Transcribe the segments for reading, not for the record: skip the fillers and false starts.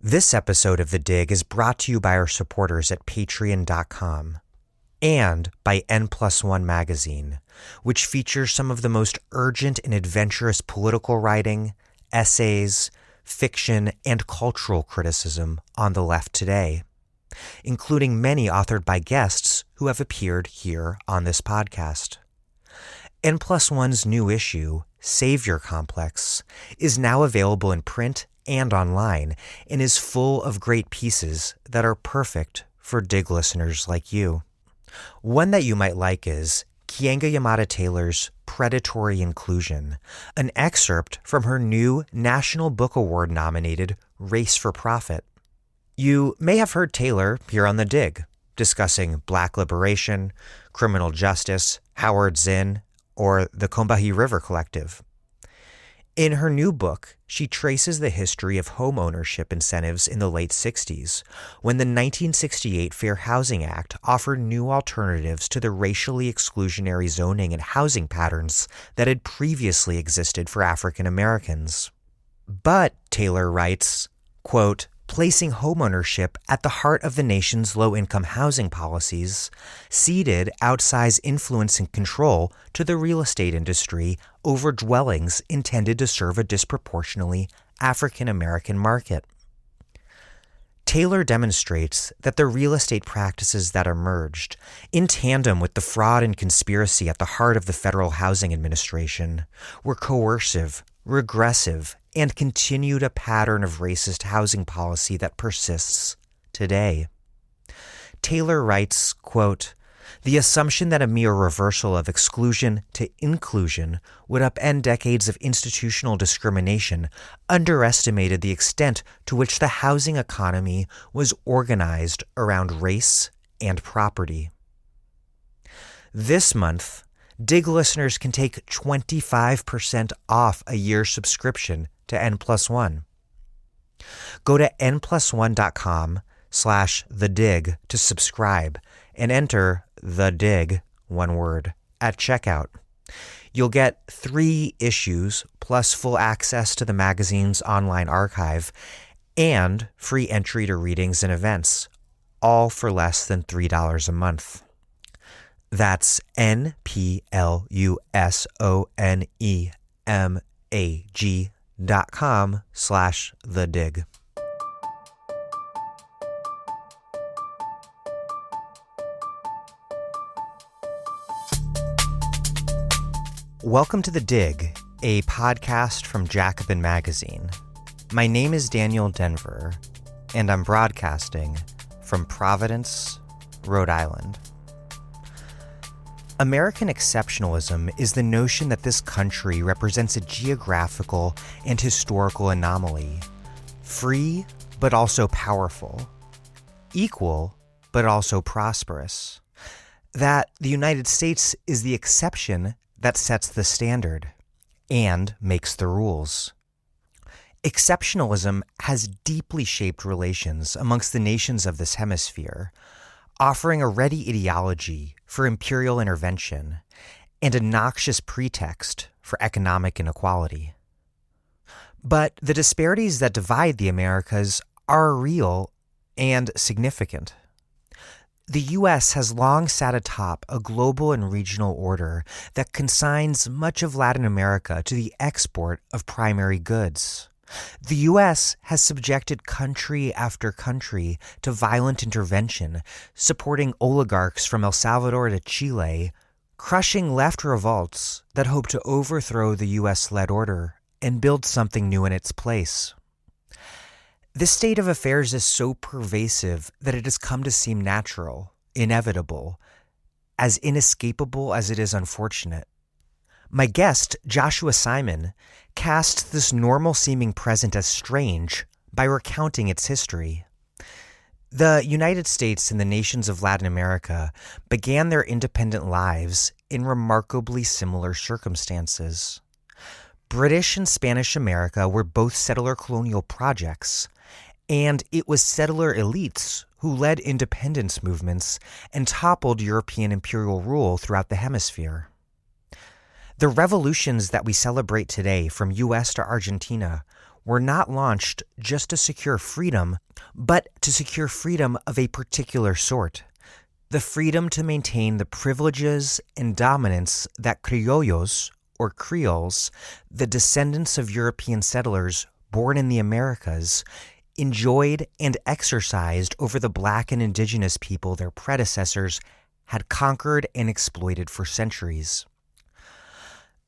This episode of The Dig is brought to you by our supporters at patreon.com and by N+1 magazine, which features some of the most urgent and adventurous political writing, essays, fiction, and cultural criticism on the left today, including many authored by guests who have appeared here on this podcast. N+1's new issue, Savior Complex, is now available in print and online, and is full of great pieces that are perfect for Dig listeners like you. One that you might like is Keeanga-Yamahtta Taylor's Predatory Inclusion, an excerpt from her new National Book Award nominated Race for Profit. You may have heard Taylor here on The Dig, discussing Black liberation, criminal justice, Howard Zinn, or the Combahee River Collective. In her new book, she traces the history of home ownership incentives in the late 60s, when the 1968 Fair Housing Act offered new alternatives to the racially exclusionary zoning and housing patterns that had previously existed for African Americans. But, Taylor writes, quote, placing homeownership at the heart of the nation's low-income housing policies ceded outsized influence and control to the real estate industry over dwellings intended to serve a disproportionately African-American market. Taylor demonstrates that the real estate practices that emerged, in tandem with the fraud and conspiracy at the heart of the Federal Housing Administration, were coercive, regressive, and continued a pattern of racist housing policy that persists today. Taylor writes, quote, the assumption that a mere reversal of exclusion to inclusion would upend decades of institutional discrimination underestimated the extent to which the housing economy was organized around race and property. This month, Dig listeners can take 25% off a year subscription to N+1. Go to n+1.com/thedig to subscribe and enter The Dig, one word, at checkout. You'll get 3 issues plus full access to the magazine's online archive and free entry to readings and events, all for less than $3 a month. That's NPLUSONEMAG.com/thedig. Welcome to The Dig, a podcast from Jacobin Magazine. My name is Daniel Denver, and I'm broadcasting from Providence, Rhode Island. American exceptionalism is the notion that this country represents a geographical and historical anomaly, free but also powerful, equal but also prosperous, that the United States is the exception that sets the standard and makes the rules. Exceptionalism has deeply shaped relations amongst the nations of this hemisphere, offering a ready ideology for imperial intervention and a noxious pretext for economic inequality. But the disparities that divide the Americas are real and significant. The U.S. has long sat atop a global and regional order that consigns much of Latin America to the export of primary goods. The U.S. has subjected country after country to violent intervention, supporting oligarchs from El Salvador to Chile, crushing left revolts that hope to overthrow the U.S.-led order and build something new in its place. This state of affairs is so pervasive that it has come to seem natural, inevitable, as inescapable as it is unfortunate. My guest, Joshua Simon, casts this normal-seeming present as strange by recounting its history. The United States and the nations of Latin America began their independent lives in remarkably similar circumstances. British and Spanish America were both settler-colonial projects, and it was settler elites who led independence movements and toppled European imperial rule throughout the hemisphere. The revolutions that we celebrate today, from U.S. to Argentina, were not launched just to secure freedom, but to secure freedom of a particular sort. The freedom to maintain the privileges and dominance that criollos, or creoles, the descendants of European settlers born in the Americas, enjoyed and exercised over the black and indigenous people their predecessors had conquered and exploited for centuries.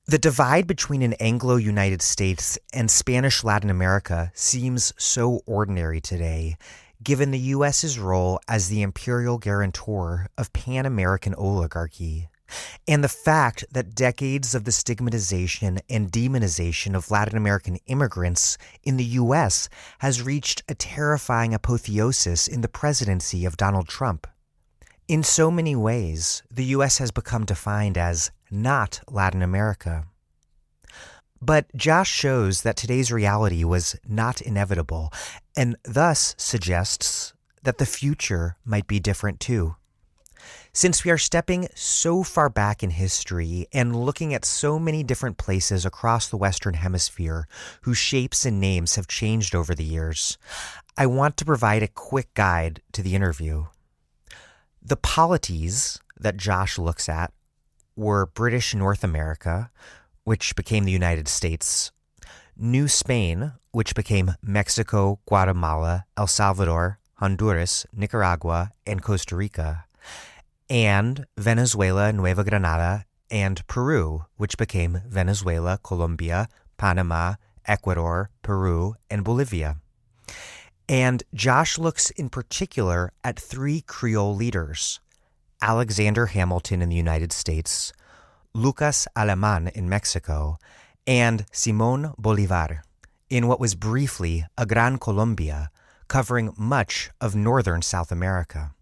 The divide between an Anglo-United States and Spanish Latin America seems so ordinary today, given the U.S.'s role as the imperial guarantor of Pan-American oligarchy, and the fact that decades of the stigmatization and demonization of Latin American immigrants in the U.S. has reached a terrifying apotheosis in the presidency of Donald Trump. In so many ways, the U.S. has become defined as not Latin America. But Josh shows that today's reality was not inevitable, and thus suggests that the future might be different too. Since we are stepping so far back in history and looking at so many different places across the Western Hemisphere whose shapes and names have changed over the years, I want to provide a quick guide to the interview. The polities that Josh looks at were British North America, which became the United States, New Spain, which became Mexico, Guatemala, El Salvador, Honduras, Nicaragua, and Costa Rica, and Venezuela, Nueva Granada, and Peru, which became Venezuela, Colombia, Panama, Ecuador, Peru, and Bolivia. And Josh looks in particular at three Creole leaders: Alexander Hamilton in the United States, Lucas Alemán in Mexico, and Simón Bolivar in what was briefly a Gran Colombia, covering much of northern South America.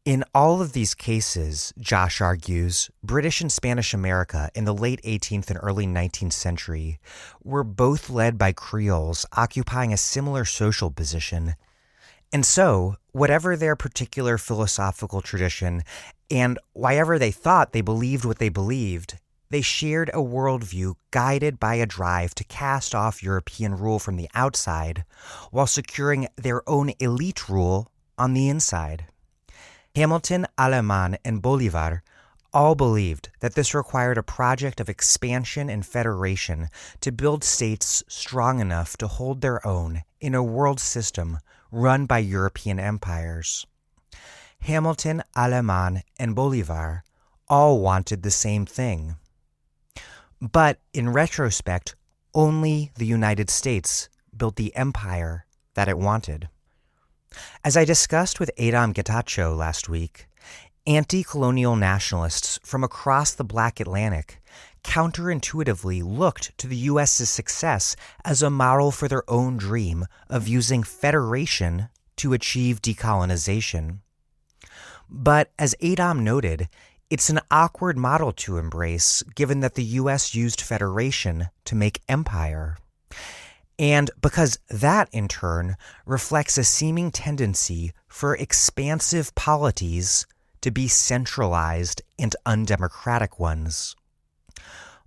In all of these cases, Josh argues, British and Spanish America in the late 18th and early 19th century were both led by Creoles occupying a similar social position. And so, whatever their particular philosophical tradition, and whyever they thought they believed what they believed, they shared a worldview guided by a drive to cast off European rule from the outside while securing their own elite rule on the inside. Hamilton, Alemán, and Bolivar all believed that this required a project of expansion and federation to build states strong enough to hold their own in a world system run by European empires. Hamilton, Alemán, and Bolivar all wanted the same thing. But in retrospect, only the United States built the empire that it wanted. As I discussed with Adam Getachew last week, anti-colonial nationalists from across the Black Atlantic counterintuitively looked to the U.S.'s success as a model for their own dream of using federation to achieve decolonization. But as Adam noted, it's an awkward model to embrace given that the U.S. used federation to make empire. And because that, in turn, reflects a seeming tendency for expansive polities to be centralized and undemocratic ones.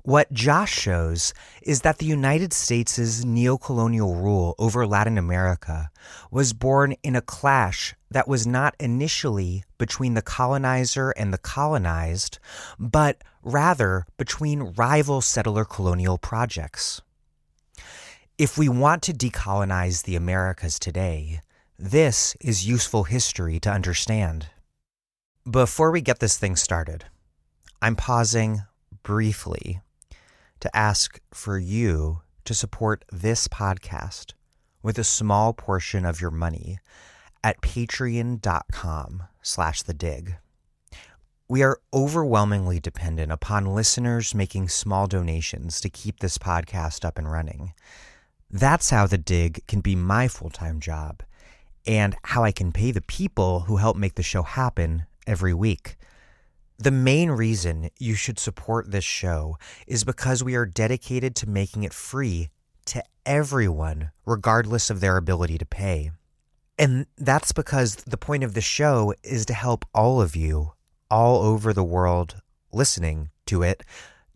What Josh shows is that the United States' neocolonial rule over Latin America was born in a clash that was not initially between the colonizer and the colonized, but rather between rival settler-colonial projects. If we want to decolonize the Americas today, this is useful history to understand. Before we get this thing started, I'm pausing briefly to ask for you to support this podcast with a small portion of your money at patreon.com/thedig. We are overwhelmingly dependent upon listeners making small donations to keep this podcast up and running. That's how The Dig can be my full-time job and how I can pay the people who help make the show happen every week. The main reason you should support this show is because we are dedicated to making it free to everyone, regardless of their ability to pay. And that's because the point of the show is to help all of you all over the world listening to it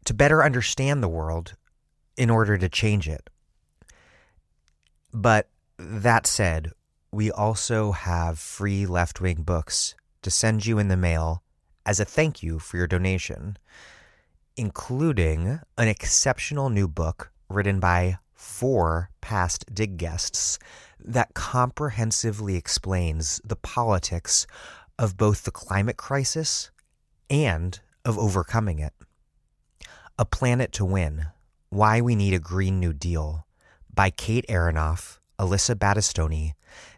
to better understand the world in order to change it. But that said, we also have free left-wing books to send you in the mail as a thank you for your donation, including an exceptional new book written by 4 past Dig guests that comprehensively explains the politics of both the climate crisis and of overcoming it. A Planet to Win: Why We Need a Green New Deal by Kate Aronoff, Alyssa Battistoni,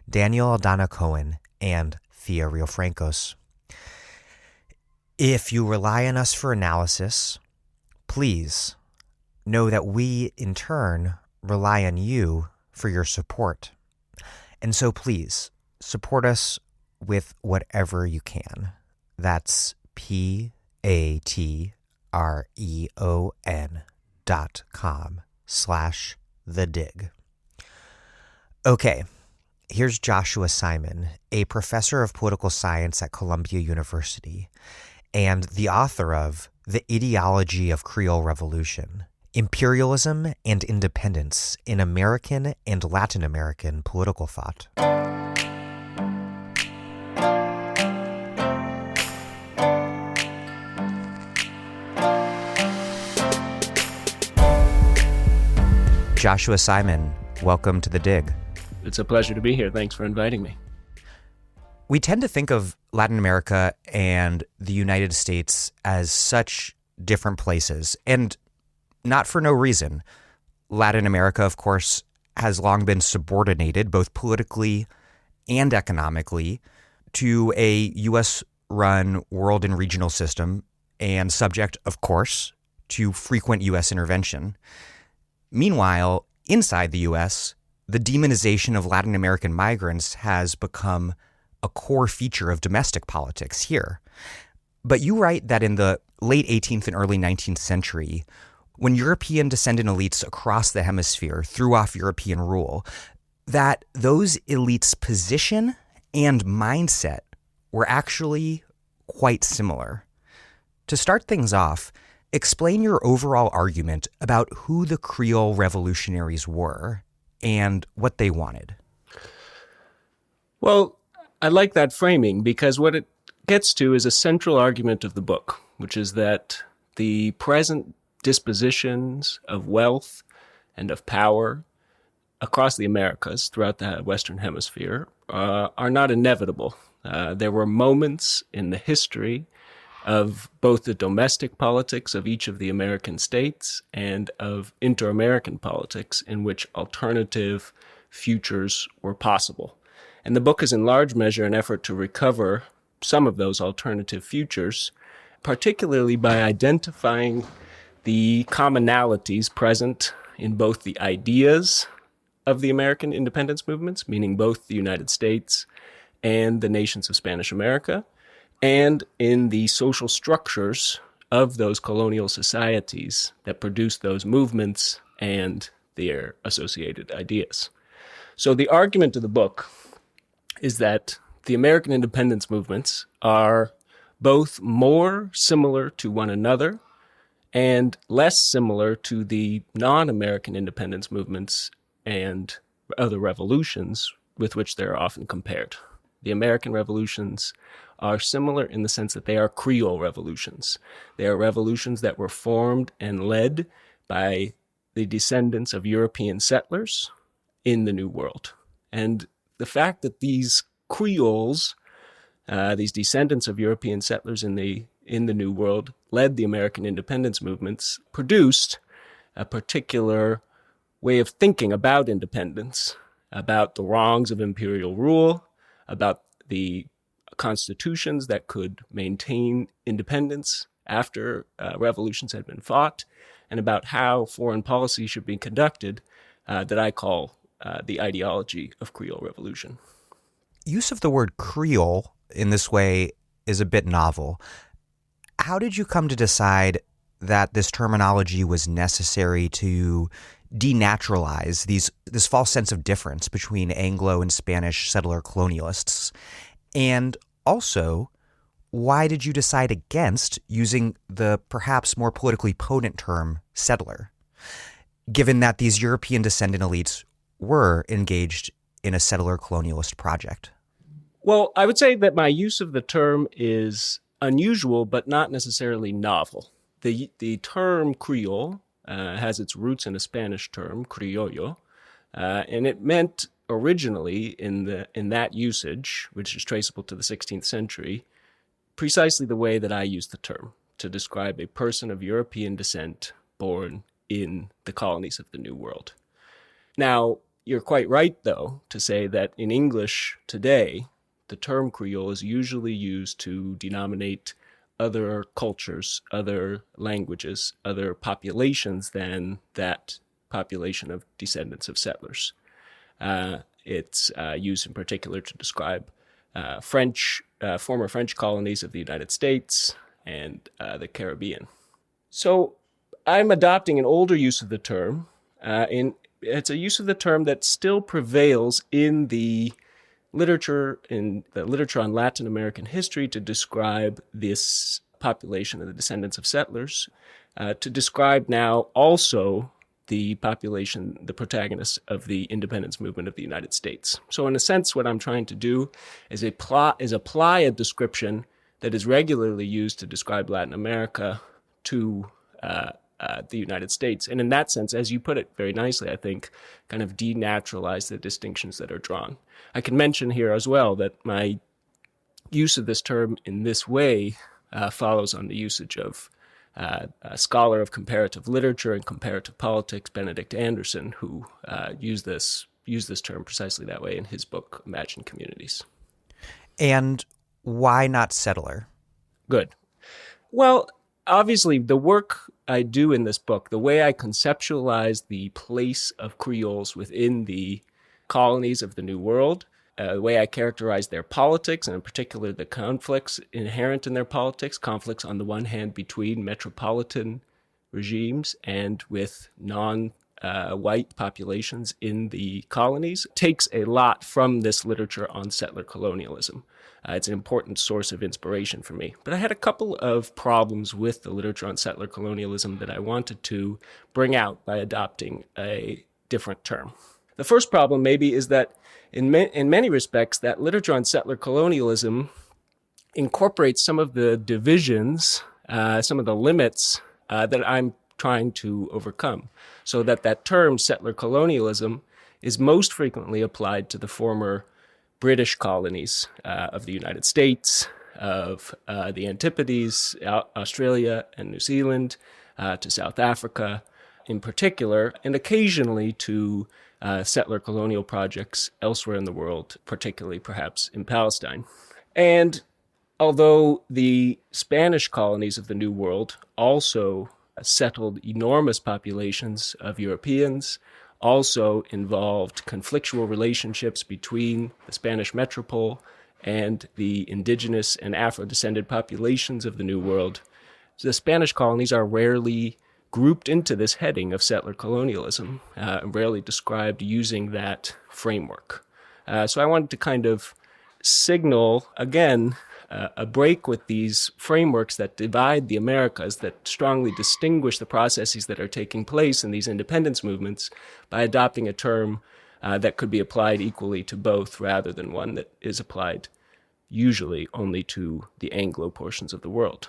Daniel Aldana Cohen, and Thea Riofrancos. If you rely on us for analysis, please know that we, in turn, rely on you for your support. And so please, support us with whatever you can. That's patreon.com/thedig. Okay, here's Joshua Simon, a professor of political science at Columbia University and the author of The Ideology of Creole Revolution: Imperialism and Independence in American and Latin American Political Thought. Joshua Simon, welcome to The Dig. It's a pleasure to be here. Thanks for inviting me. We tend to think of Latin America and the United States as such different places, and not for no reason. Latin America, of course, has long been subordinated, both politically and economically, to a U.S.-run world and regional system, and subject, of course, to frequent U.S. intervention. Meanwhile, inside the U.S., the demonization of Latin American migrants has become a core feature of domestic politics here. But you write that in the late 18th and early 19th century, when European descendant elites across the hemisphere threw off European rule, that those elites' position and mindset were actually quite similar. To start things off, explain your overall argument about who the Creole revolutionaries were and what they wanted. Well, I like that framing because what it gets to is a central argument of the book, which is that the present dispositions of wealth and of power across the Americas, throughout the Western Hemisphere, are not inevitable. There were moments in the history of both the domestic politics of each of the American states and of inter-American politics in which alternative futures were possible. And the book is in large measure an effort to recover some of those alternative futures, particularly by identifying the commonalities present in both the ideas of the American independence movements, meaning both the United States and the nations of Spanish America, and in the social structures of those colonial societies that produced those movements and their associated ideas. So the argument of the book is that the American independence movements are both more similar to one another and less similar to the non-American independence movements and other revolutions with which they're often compared. The American revolutions are similar in the sense that they are Creole revolutions. They are revolutions that were formed and led by the descendants of European settlers in the New World. And the fact that these Creoles, these descendants of European settlers in the New World, led the American independence movements, produced a particular way of thinking about independence, about the wrongs of imperial rule, about the constitutions that could maintain independence after revolutions had been fought, and about how foreign policy should be conducted, that I call the ideology of Creole revolution. Use of the word Creole in this way is a bit novel. How did you come to decide that this terminology was necessary to denaturalize this false sense of difference between Anglo and Spanish settler colonialists? And also, why did you decide against using the perhaps more politically potent term settler, given that these European descendant elites were engaged in a settler colonialist project? Well, I would say that my use of the term is unusual, but not necessarily novel. The term Creole has its roots in a Spanish term, criollo, and it meant originally in that usage, which is traceable to the 16th century, precisely the way that I use the term, to describe a person of European descent born in the colonies of the New World. Now, you're quite right, though, to say that in English today, the term Creole is usually used to denominate other cultures, other languages, other populations than that population of descendants of settlers. It's used in particular to describe former French colonies of the United States and the Caribbean. So I'm adopting an older use of the term. It's a use of the term that still prevails in the literature on Latin American history to describe this population of the descendants of settlers, to describe now also the population, the protagonists of the independence movement of the United States. So in a sense, what I'm trying to do is apply a description that is regularly used to describe Latin America to the United States. And in that sense, as you put it very nicely, I think, kind of denaturalize the distinctions that are drawn. I can mention here as well that my use of this term in this way follows on the usage of a scholar of comparative literature and comparative politics, Benedict Anderson, who used this term precisely that way in his book, Imagined Communities. And why not settler? Good. Well, obviously, the work I do in this book, the way I conceptualize the place of Creoles within the colonies of the New World, the way I characterize their politics, and in particular the conflicts inherent in their politics, conflicts on the one hand between metropolitan regimes and with non-white populations in the colonies, takes a lot from this literature on settler colonialism. It's an important source of inspiration for me. But I had a couple of problems with the literature on settler colonialism that I wanted to bring out by adopting a different term. The first problem maybe is that in many respects, that literature on settler colonialism incorporates some of the divisions, some of the limits that I'm trying to overcome. So that term settler colonialism is most frequently applied to the former British colonies of the United States, of the Antipodes, Australia and New Zealand, to South Africa in particular, and occasionally to settler colonial projects elsewhere in the world, particularly perhaps in Palestine. And although the Spanish colonies of the New World also settled enormous populations of Europeans, also involved conflictual relationships between the Spanish metropole and the indigenous and Afro-descended populations of the New World, the Spanish colonies are rarely grouped into this heading of settler colonialism, rarely described using that framework. So I wanted to kind of signal, again, a break with these frameworks that divide the Americas, that strongly distinguish the processes that are taking place in these independence movements, by adopting a term that could be applied equally to both rather than one that is applied usually only to the Anglo portions of the world.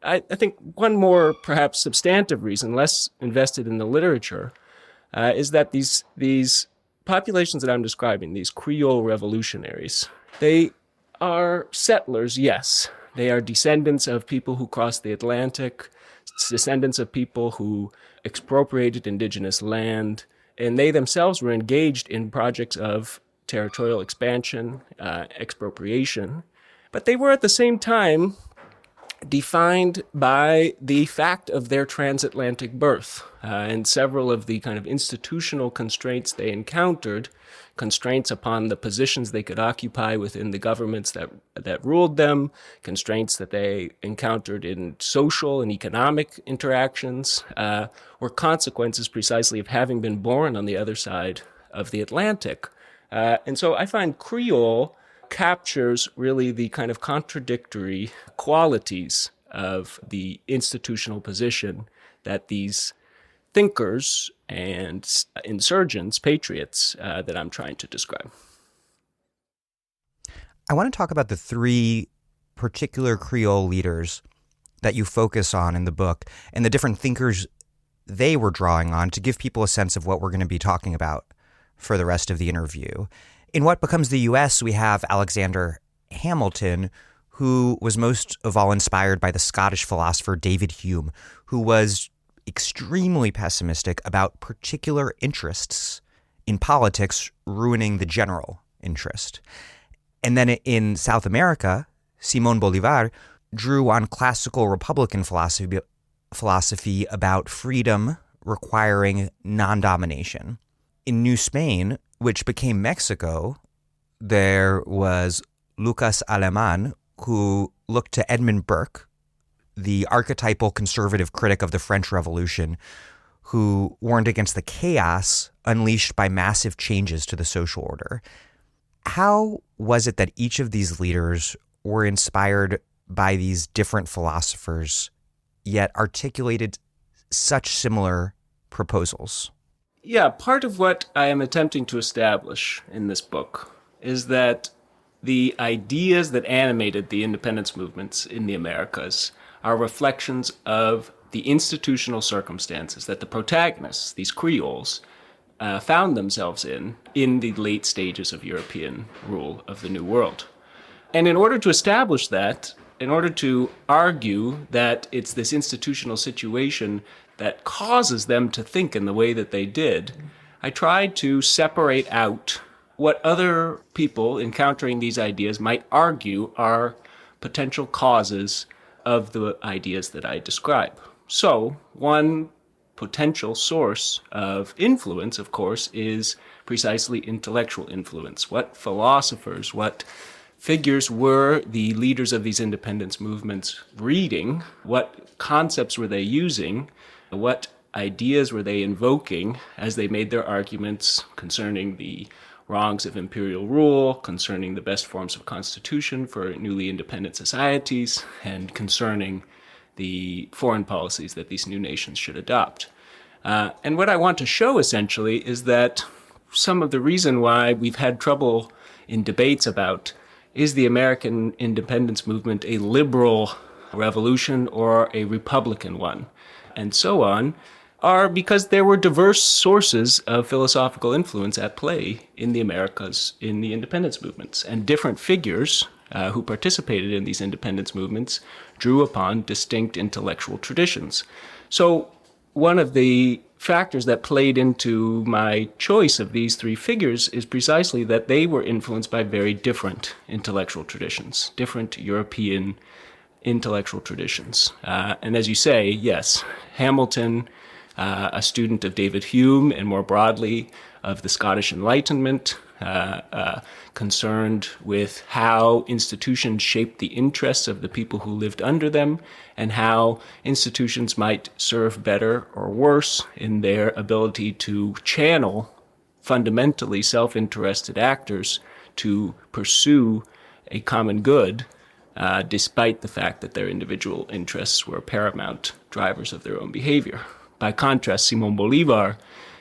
I think one more perhaps substantive reason, less invested in the literature, is that these populations that I'm describing, these Creole revolutionaries, they are settlers, yes. They are descendants of people who crossed the Atlantic, descendants of people who expropriated indigenous land, and they themselves were engaged in projects of territorial expansion, expropriation. But they were at the same time defined by the fact of their transatlantic birth and several of the kind of institutional constraints they encountered, constraints upon the positions they could occupy within the governments that ruled them, constraints that they encountered in social and economic interactions, were consequences precisely of having been born on the other side of the Atlantic. And so I find Creole captures really the kind of contradictory qualities of the institutional position that these thinkers and insurgents, patriots, that I'm trying to describe. I want to talk about the three particular Creole leaders that you focus on in the book and the different thinkers they were drawing on to give people a sense of what we're going to be talking about for the rest of the interview. In what becomes the U.S., we have Alexander Hamilton, who was most of all inspired by the Scottish philosopher David Hume, who was extremely pessimistic about particular interests in politics ruining the general interest. And then in South America, Simón Bolivar drew on classical Republican philosophy about freedom requiring non-domination. In New Spain, which became Mexico, there was Lucas Alemán, who looked to Edmund Burke, the archetypal conservative critic of the French Revolution, who warned against the chaos unleashed by massive changes to the social order. How was it that each of these leaders were inspired by these different philosophers, yet articulated such similar proposals? Yeah, part of what I am attempting to establish in this book is that the ideas that animated the independence movements in the Americas are reflections of the institutional circumstances that the protagonists, these creoles, found themselves in the late stages of European rule of the New World. And in order to establish that, in order to argue that it's this institutional situation that causes them to think in the way that they did, I tried to separate out what other people encountering these ideas might argue are potential causes of the ideas that I describe. So, one potential source of influence, of course, is precisely intellectual influence. What philosophers, what figures were the leaders of these independence movements reading? What concepts were they using? What ideas were they invoking as they made their arguments concerning the wrongs of imperial rule, concerning the best forms of constitution for newly independent societies, and concerning the foreign policies that these new nations should adopt? And what I want to show, essentially, is that some of the reason why we've had trouble in debates about is the American independence movement a liberal revolution or a Republican one, and so on, are because there were diverse sources of philosophical influence at play in the Americas in the independence movements. And different figures who participated in these independence movements drew upon distinct intellectual traditions. So one of the factors that played into my choice of these three figures is precisely that they were influenced by very different intellectual traditions, different European intellectual traditions. And as you say, yes, Hamilton, a student of David Hume and more broadly of the Scottish Enlightenment, concerned with how institutions shaped the interests of the people who lived under them and how institutions might serve better or worse in their ability to channel fundamentally self-interested actors to pursue a common good, despite the fact that their individual interests were paramount drivers of their own behavior. By contrast, Simón Bolivar,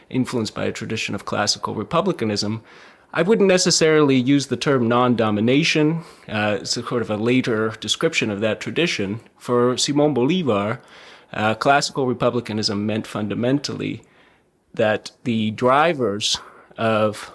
influenced by a tradition of classical republicanism, I wouldn't necessarily use the term non-domination. It's a sort of a later description of that tradition. For Simón Bolivar, classical republicanism meant fundamentally that the drivers of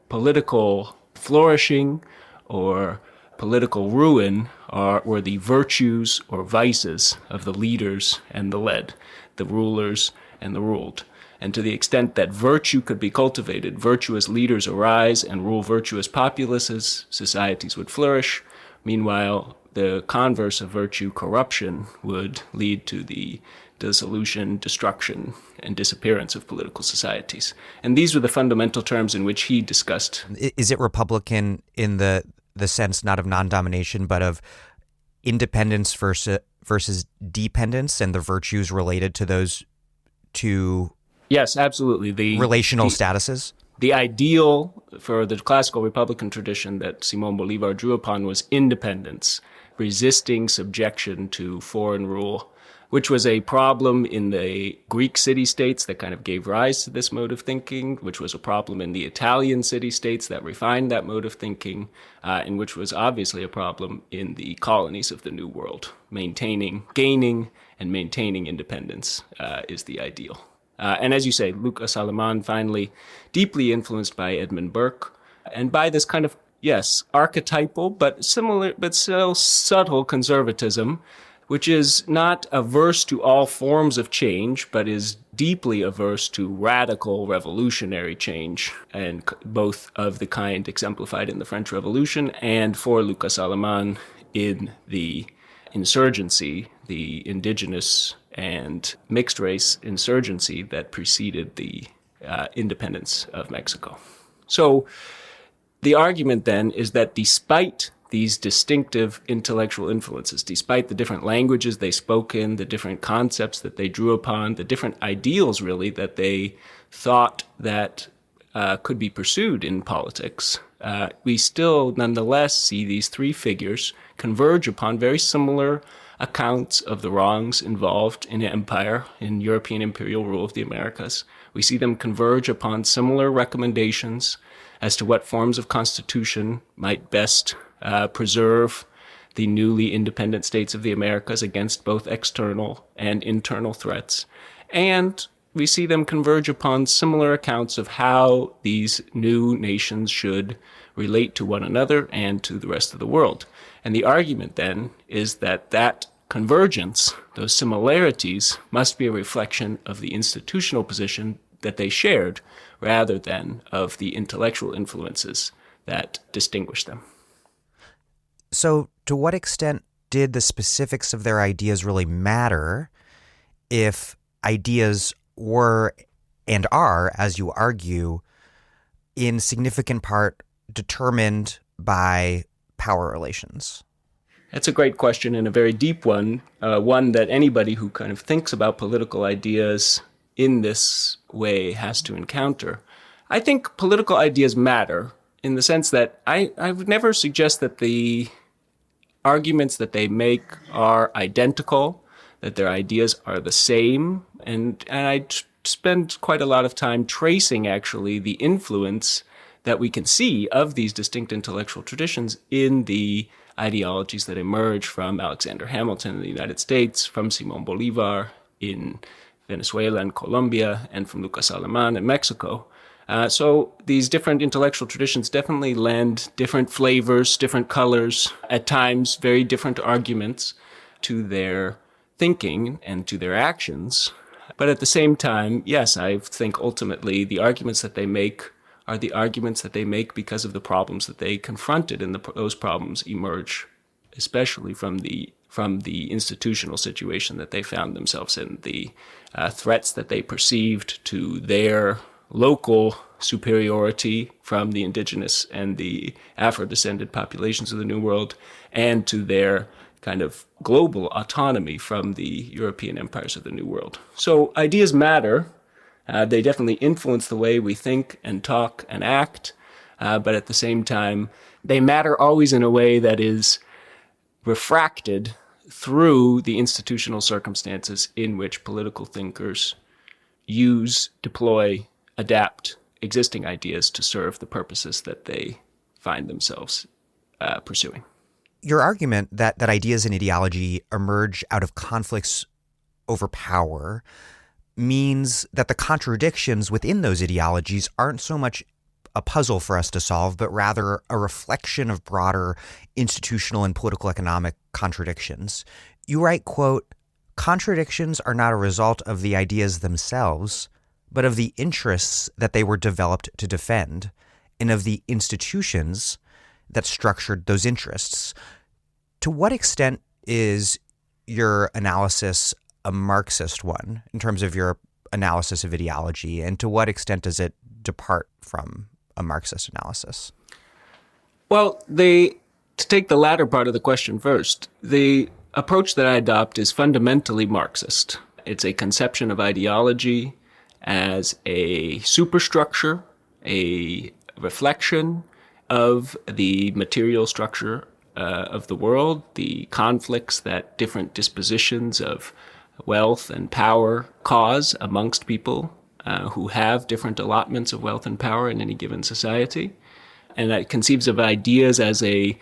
political flourishing or political ruin were the virtues or vices of the leaders and the led, the rulers and the ruled. And to the extent that virtue could be cultivated, virtuous leaders arise and rule virtuous populaces, societies would flourish. Meanwhile, the converse of virtue, corruption, would lead to the dissolution, destruction, and disappearance of political societies. And these were the fundamental terms in which he discussed. Is it Republican in the sense not of non-domination, but of independence versus dependence and the virtues related to those two? Yes, absolutely. The relational statuses? The ideal for the classical Republican tradition that Simón Bolivar drew upon was independence, resisting subjection to foreign rule, which was a problem in the Greek city-states that kind of gave rise to this mode of thinking, which was a problem in the Italian city-states that refined that mode of thinking, and which was obviously a problem in the colonies of the New World. Gaining and maintaining independence is the ideal. And as you say, Luca Salomon finally deeply influenced by Edmund Burke, and by this kind of, yes, archetypal, but similar, but still subtle conservatism, which is not averse to all forms of change, but is deeply averse to radical revolutionary change, and both of the kind exemplified in the French Revolution and for Luca Salomon in the insurgency, the indigenous and mixed race insurgency that preceded the independence of Mexico. So the argument then is that despite these distinctive intellectual influences, despite the different languages they spoke in, the different concepts that they drew upon, the different ideals, really, that they thought that could be pursued in politics, we still nonetheless see these three figures converge upon very similar accounts of the wrongs involved in empire, in European imperial rule of the Americas. We see them converge upon similar recommendations as to what forms of constitution might best preserve the newly independent states of the Americas against both external and internal threats. And we see them converge upon similar accounts of how these new nations should relate to one another and to the rest of the world. And the argument then is that that convergence, those similarities, must be a reflection of the institutional position that they shared rather than of the intellectual influences that distinguish them. So, to what extent did the specifics of their ideas really matter if ideas were and are, as you argue, in significant part determined by power relations? That's a great question and a very deep one, one that anybody who kind of thinks about political ideas in this way has to encounter. I think political ideas matter in the sense that I would never suggest that the arguments that they make are identical, that their ideas are the same. And I spend quite a lot of time tracing, actually, the influence that we can see of these distinct intellectual traditions in the ideologies that emerge from Alexander Hamilton in the United States, from Simón Bolívar in Venezuela and Colombia, and from Lucas Salomón in Mexico. So these different intellectual traditions definitely lend different flavors, different colors, at times very different arguments to their thinking and to their actions. But at the same time, yes, I think ultimately the arguments that they make are the arguments that they make because of the problems that they confronted, and those problems emerge especially from the institutional situation that they found themselves in, the threats that they perceived to their local superiority from the indigenous and the Afro-descended populations of the New World, and to their kind of global autonomy from the European empires of the New World. So ideas matter. They definitely influence the way we think and talk and act, but at the same time, they matter always in a way that is refracted through the institutional circumstances in which political thinkers use, deploy, adapt existing ideas to serve the purposes that they find themselves pursuing. Your argument that ideas and ideology emerge out of conflicts over power means that the contradictions within those ideologies aren't so much a puzzle for us to solve, but rather a reflection of broader institutional and political economic contradictions. You write, quote, "Contradictions are not a result of the ideas themselves, but of the interests that they were developed to defend, and of the institutions that structured those interests." To what extent is your analysis a Marxist one in terms of your analysis of ideology, and to what extent does it depart from a Marxist analysis? Well, to take the latter part of the question first, the approach that I adopt is fundamentally Marxist. It's a conception of ideology as a superstructure, a reflection of the material structure of the world, the conflicts that different dispositions of wealth and power cause amongst people who have different allotments of wealth and power in any given society. And that conceives of ideas as a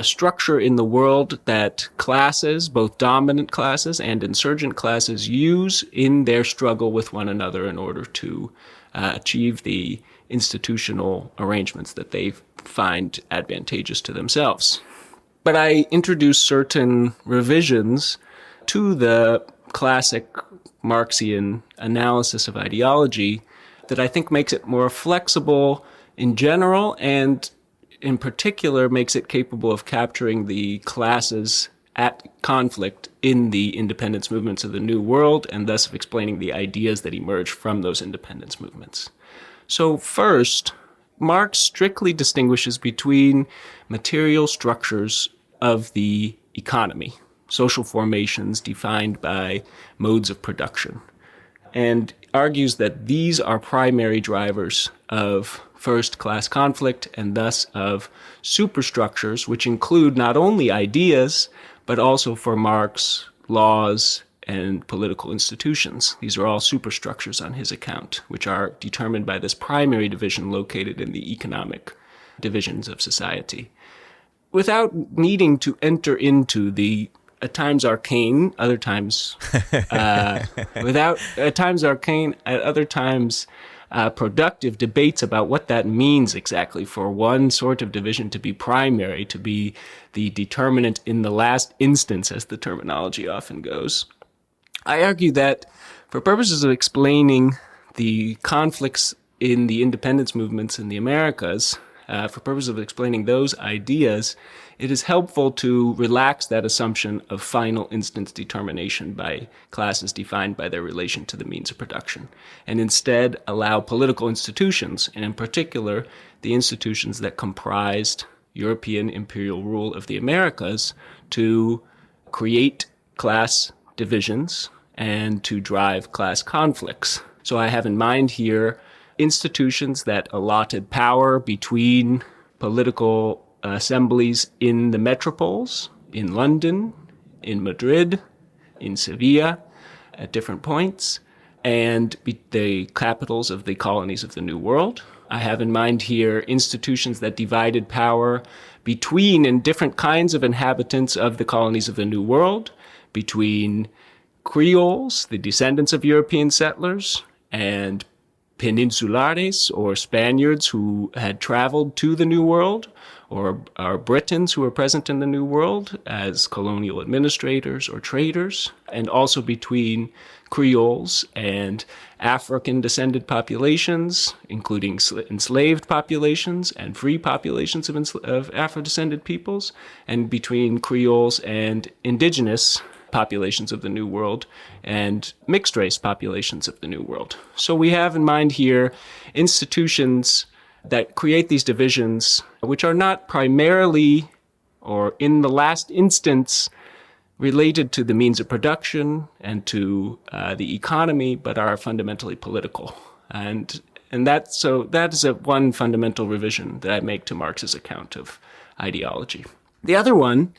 structure in the world that classes, both dominant classes and insurgent classes, use in their struggle with one another in order to achieve the institutional arrangements that they find advantageous to themselves. But I introduce certain revisions to the classic Marxian analysis of ideology that I think makes it more flexible in general, and in particular makes it capable of capturing the classes at conflict in the independence movements of the New World, and thus of explaining the ideas that emerge from those independence movements. So first, Marx strictly distinguishes between material structures of the economy, social formations defined by modes of production, and argues that these are primary drivers of first-class conflict and thus of superstructures, which include not only ideas, but also for Marx, laws and political institutions. These are all superstructures on his account, which are determined by this primary division located in the economic divisions of society. Without needing to enter into the at times arcane, other times at times arcane, at other times productive debates about what that means exactly for one sort of division to be primary, to be the determinant in the last instance, as the terminology often goes. I argue that for purposes of explaining the conflicts in the independence movements in the Americas, for purposes of explaining those ideas, it is helpful to relax that assumption of final instance determination by classes defined by their relation to the means of production, and instead allow political institutions, and in particular the institutions that comprised European imperial rule of the Americas, to create class divisions and to drive class conflicts. So I have in mind here institutions that allotted power between political assemblies in the metropoles, in London, in Madrid, in Sevilla, at different points, and the capitals of the colonies of the New World. I have in mind here institutions that divided power between and different kinds of inhabitants of the colonies of the New World, between Creoles, the descendants of European settlers, and Peninsulares, or Spaniards who had traveled to the New World, or Britons who were present in the New World as colonial administrators or traders, and also between Creoles and African-descended populations, including enslaved populations and free populations of Afro-descended peoples, and between Creoles and indigenous populations of the New World and mixed-race populations of the New World. So we have in mind here institutions that create these divisions, which are not primarily, or in the last instance, related to the means of production and to the economy, but are fundamentally political. And that is one fundamental revision that I make to Marx's account of ideology. The other one,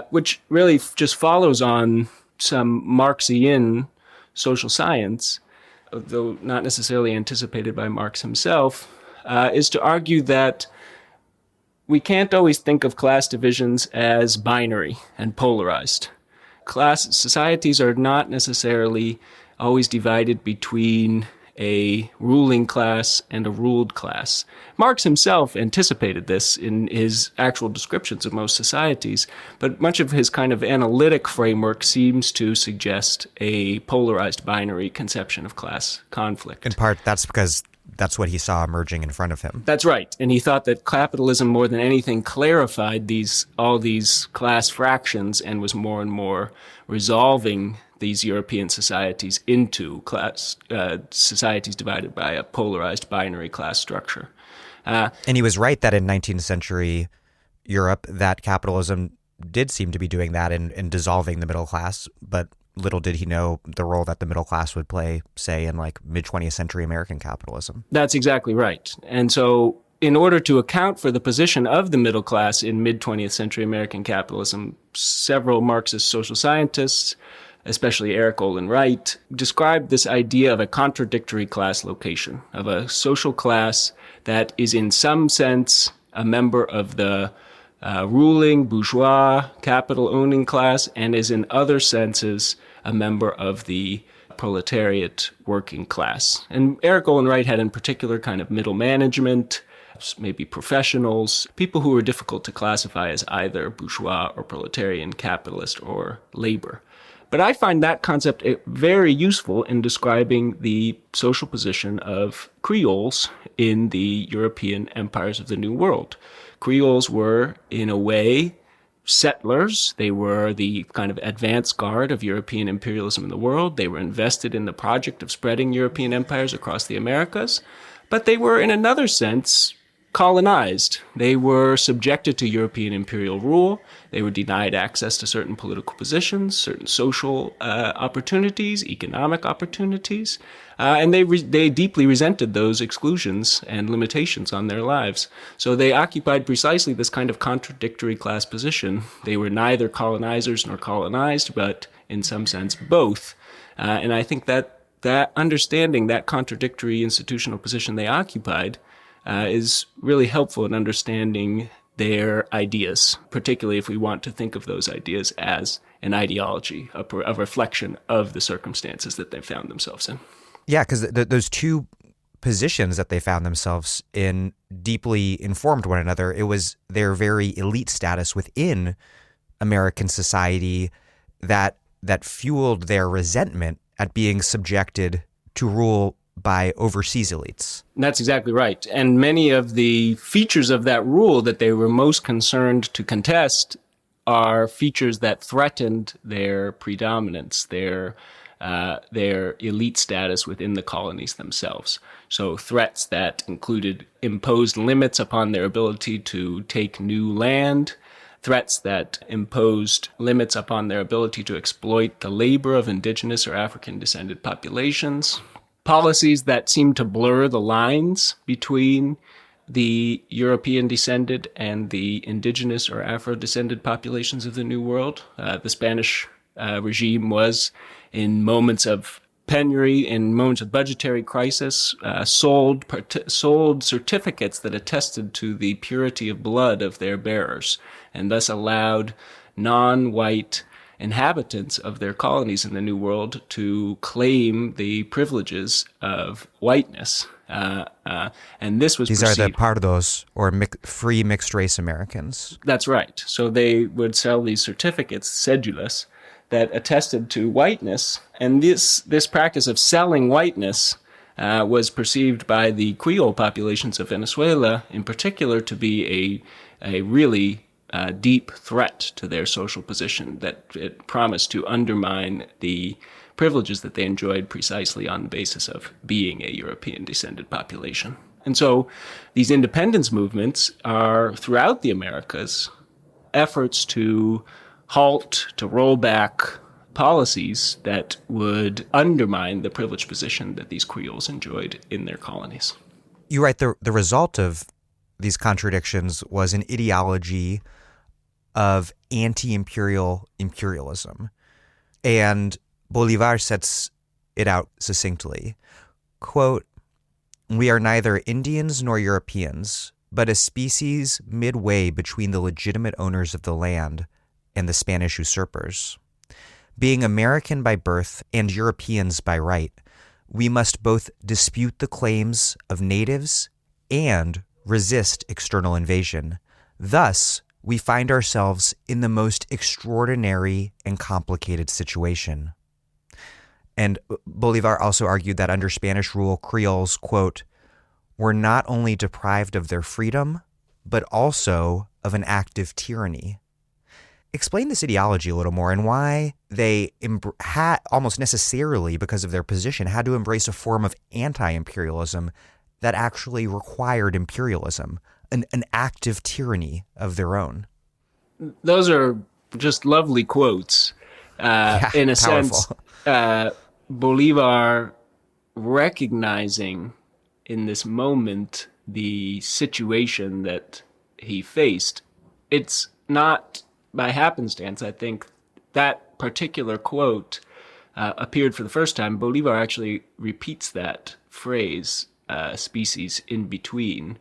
which really just follows on some Marxian social science, though not necessarily anticipated by Marx himself, is to argue that we can't always think of class divisions as binary and polarized. Class societies are not necessarily always divided between a ruling class and a ruled class. Marx himself anticipated this in his actual descriptions of most societies, but much of his kind of analytic framework seems to suggest a polarized binary conception of class conflict. In part, that's because that's what he saw emerging in front of him. That's right. And he thought that capitalism, more than anything, clarified all these class fractions and was more and more resolving these European societies into class societies divided by a polarized binary class structure. And he was right that in 19th century Europe, that capitalism did seem to be doing that in dissolving the middle class, but little did he know the role that the middle class would play, say, in like mid-20th century American capitalism. That's exactly right. And so in order to account for the position of the middle class in mid-20th century American capitalism, several Marxist social scientists especially Eric Olin Wright, described this idea of a contradictory class location, of a social class that is in some sense a member of the ruling bourgeois capital owning class and is in other senses a member of the proletariat working class. And Eric Olin Wright had in particular kind of middle management, maybe professionals, people who were difficult to classify as either bourgeois or proletarian, capitalist or labor. But I find that concept very useful in describing the social position of Creoles in the European empires of the New World. Creoles were, in a way, settlers. They were the kind of advance guard of European imperialism in the world. They were invested in the project of spreading European empires across the Americas. But they were, in another sense, colonized. They were subjected to European imperial rule. They were denied access to certain political positions, certain social opportunities, economic opportunities, and they deeply resented those exclusions and limitations on their lives. So they occupied precisely this kind of contradictory class position. They were neither colonizers nor colonized, but in some sense both. And I think that understanding that contradictory institutional position they occupied is really helpful in understanding their ideas, particularly if we want to think of those ideas as an ideology, a reflection of the circumstances that they found themselves in. Yeah, because those two positions that they found themselves in deeply informed one another. It was their very elite status within American society that fueled their resentment at being subjected to rule by overseas elites. That's exactly right. And many of the features of that rule that they were most concerned to contest are features that threatened their predominance, their elite status within the colonies themselves. So threats that included imposed limits upon their ability to take new land, threats that imposed limits upon their ability to exploit the labor of indigenous or African-descended populations, policies that seemed to blur the lines between the European-descended and the indigenous or Afro-descended populations of the New World. The Spanish regime was, in moments of penury, in moments of budgetary crisis, sold certificates that attested to the purity of blood of their bearers, and thus allowed non-white inhabitants of their colonies in the New World to claim the privileges of whiteness. And this was These are the pardos, or free mixed race Americans. That's right. So they would sell these certificates, cedulas, that attested to whiteness. And this practice of selling whiteness was perceived by the Creole populations of Venezuela in particular to be a really deep threat to their social position, that it promised to undermine the privileges that they enjoyed precisely on the basis of being a European-descended population. And so these independence movements are, throughout the Americas, efforts to halt, to roll back policies that would undermine the privileged position that these Creoles enjoyed in their colonies. You write the result of these contradictions was an ideology of anti-imperial imperialism. And Bolivar sets it out succinctly. Quote, "We are neither Indians nor Europeans, but a species midway between the legitimate owners of the land and the Spanish usurpers. Being American by birth and Europeans by right, we must both dispute the claims of natives and resist external invasion. Thus, we find ourselves in the most extraordinary and complicated situation." And Bolivar also argued that under Spanish rule, Creoles, quote, "were not only deprived of their freedom, but also of an active tyranny." Explain this ideology a little more and why they had, almost necessarily because of their position, had to embrace a form of anti-imperialism that actually required imperialism, an active tyranny of their own. Those are just lovely quotes. In a powerful sense, Bolivar recognizing in this moment the situation that he faced. It's not by happenstance, I think, that particular quote appeared for the first time, Bolivar actually repeats that phrase, species in between,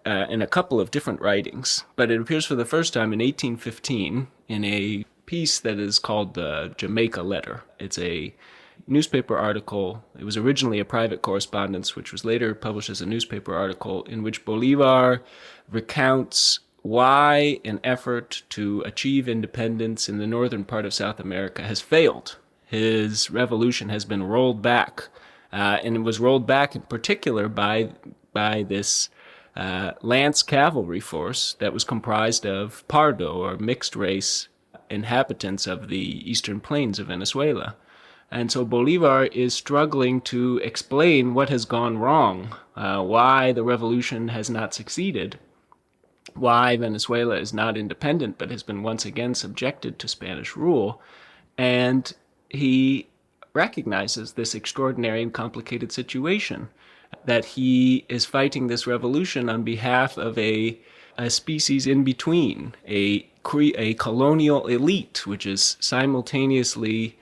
in a couple of different writings. But it appears for the first time in 1815 in a piece that is called the Jamaica Letter. It's a newspaper article. It was originally a private correspondence, which was later published as a newspaper article, in which Bolivar recounts why an effort to achieve independence in the northern part of South America has failed. His revolution has been rolled back, and it was rolled back in particular by this Lance cavalry force that was comprised of Pardo, or mixed race inhabitants of the eastern plains of Venezuela. And so Bolivar is struggling to explain what has gone wrong, why the revolution has not succeeded, why Venezuela is not independent but has been once again subjected to Spanish rule. And he recognizes this extraordinary and complicated situation, that he is fighting this revolution on behalf of a species in between, a colonial elite, which is simultaneously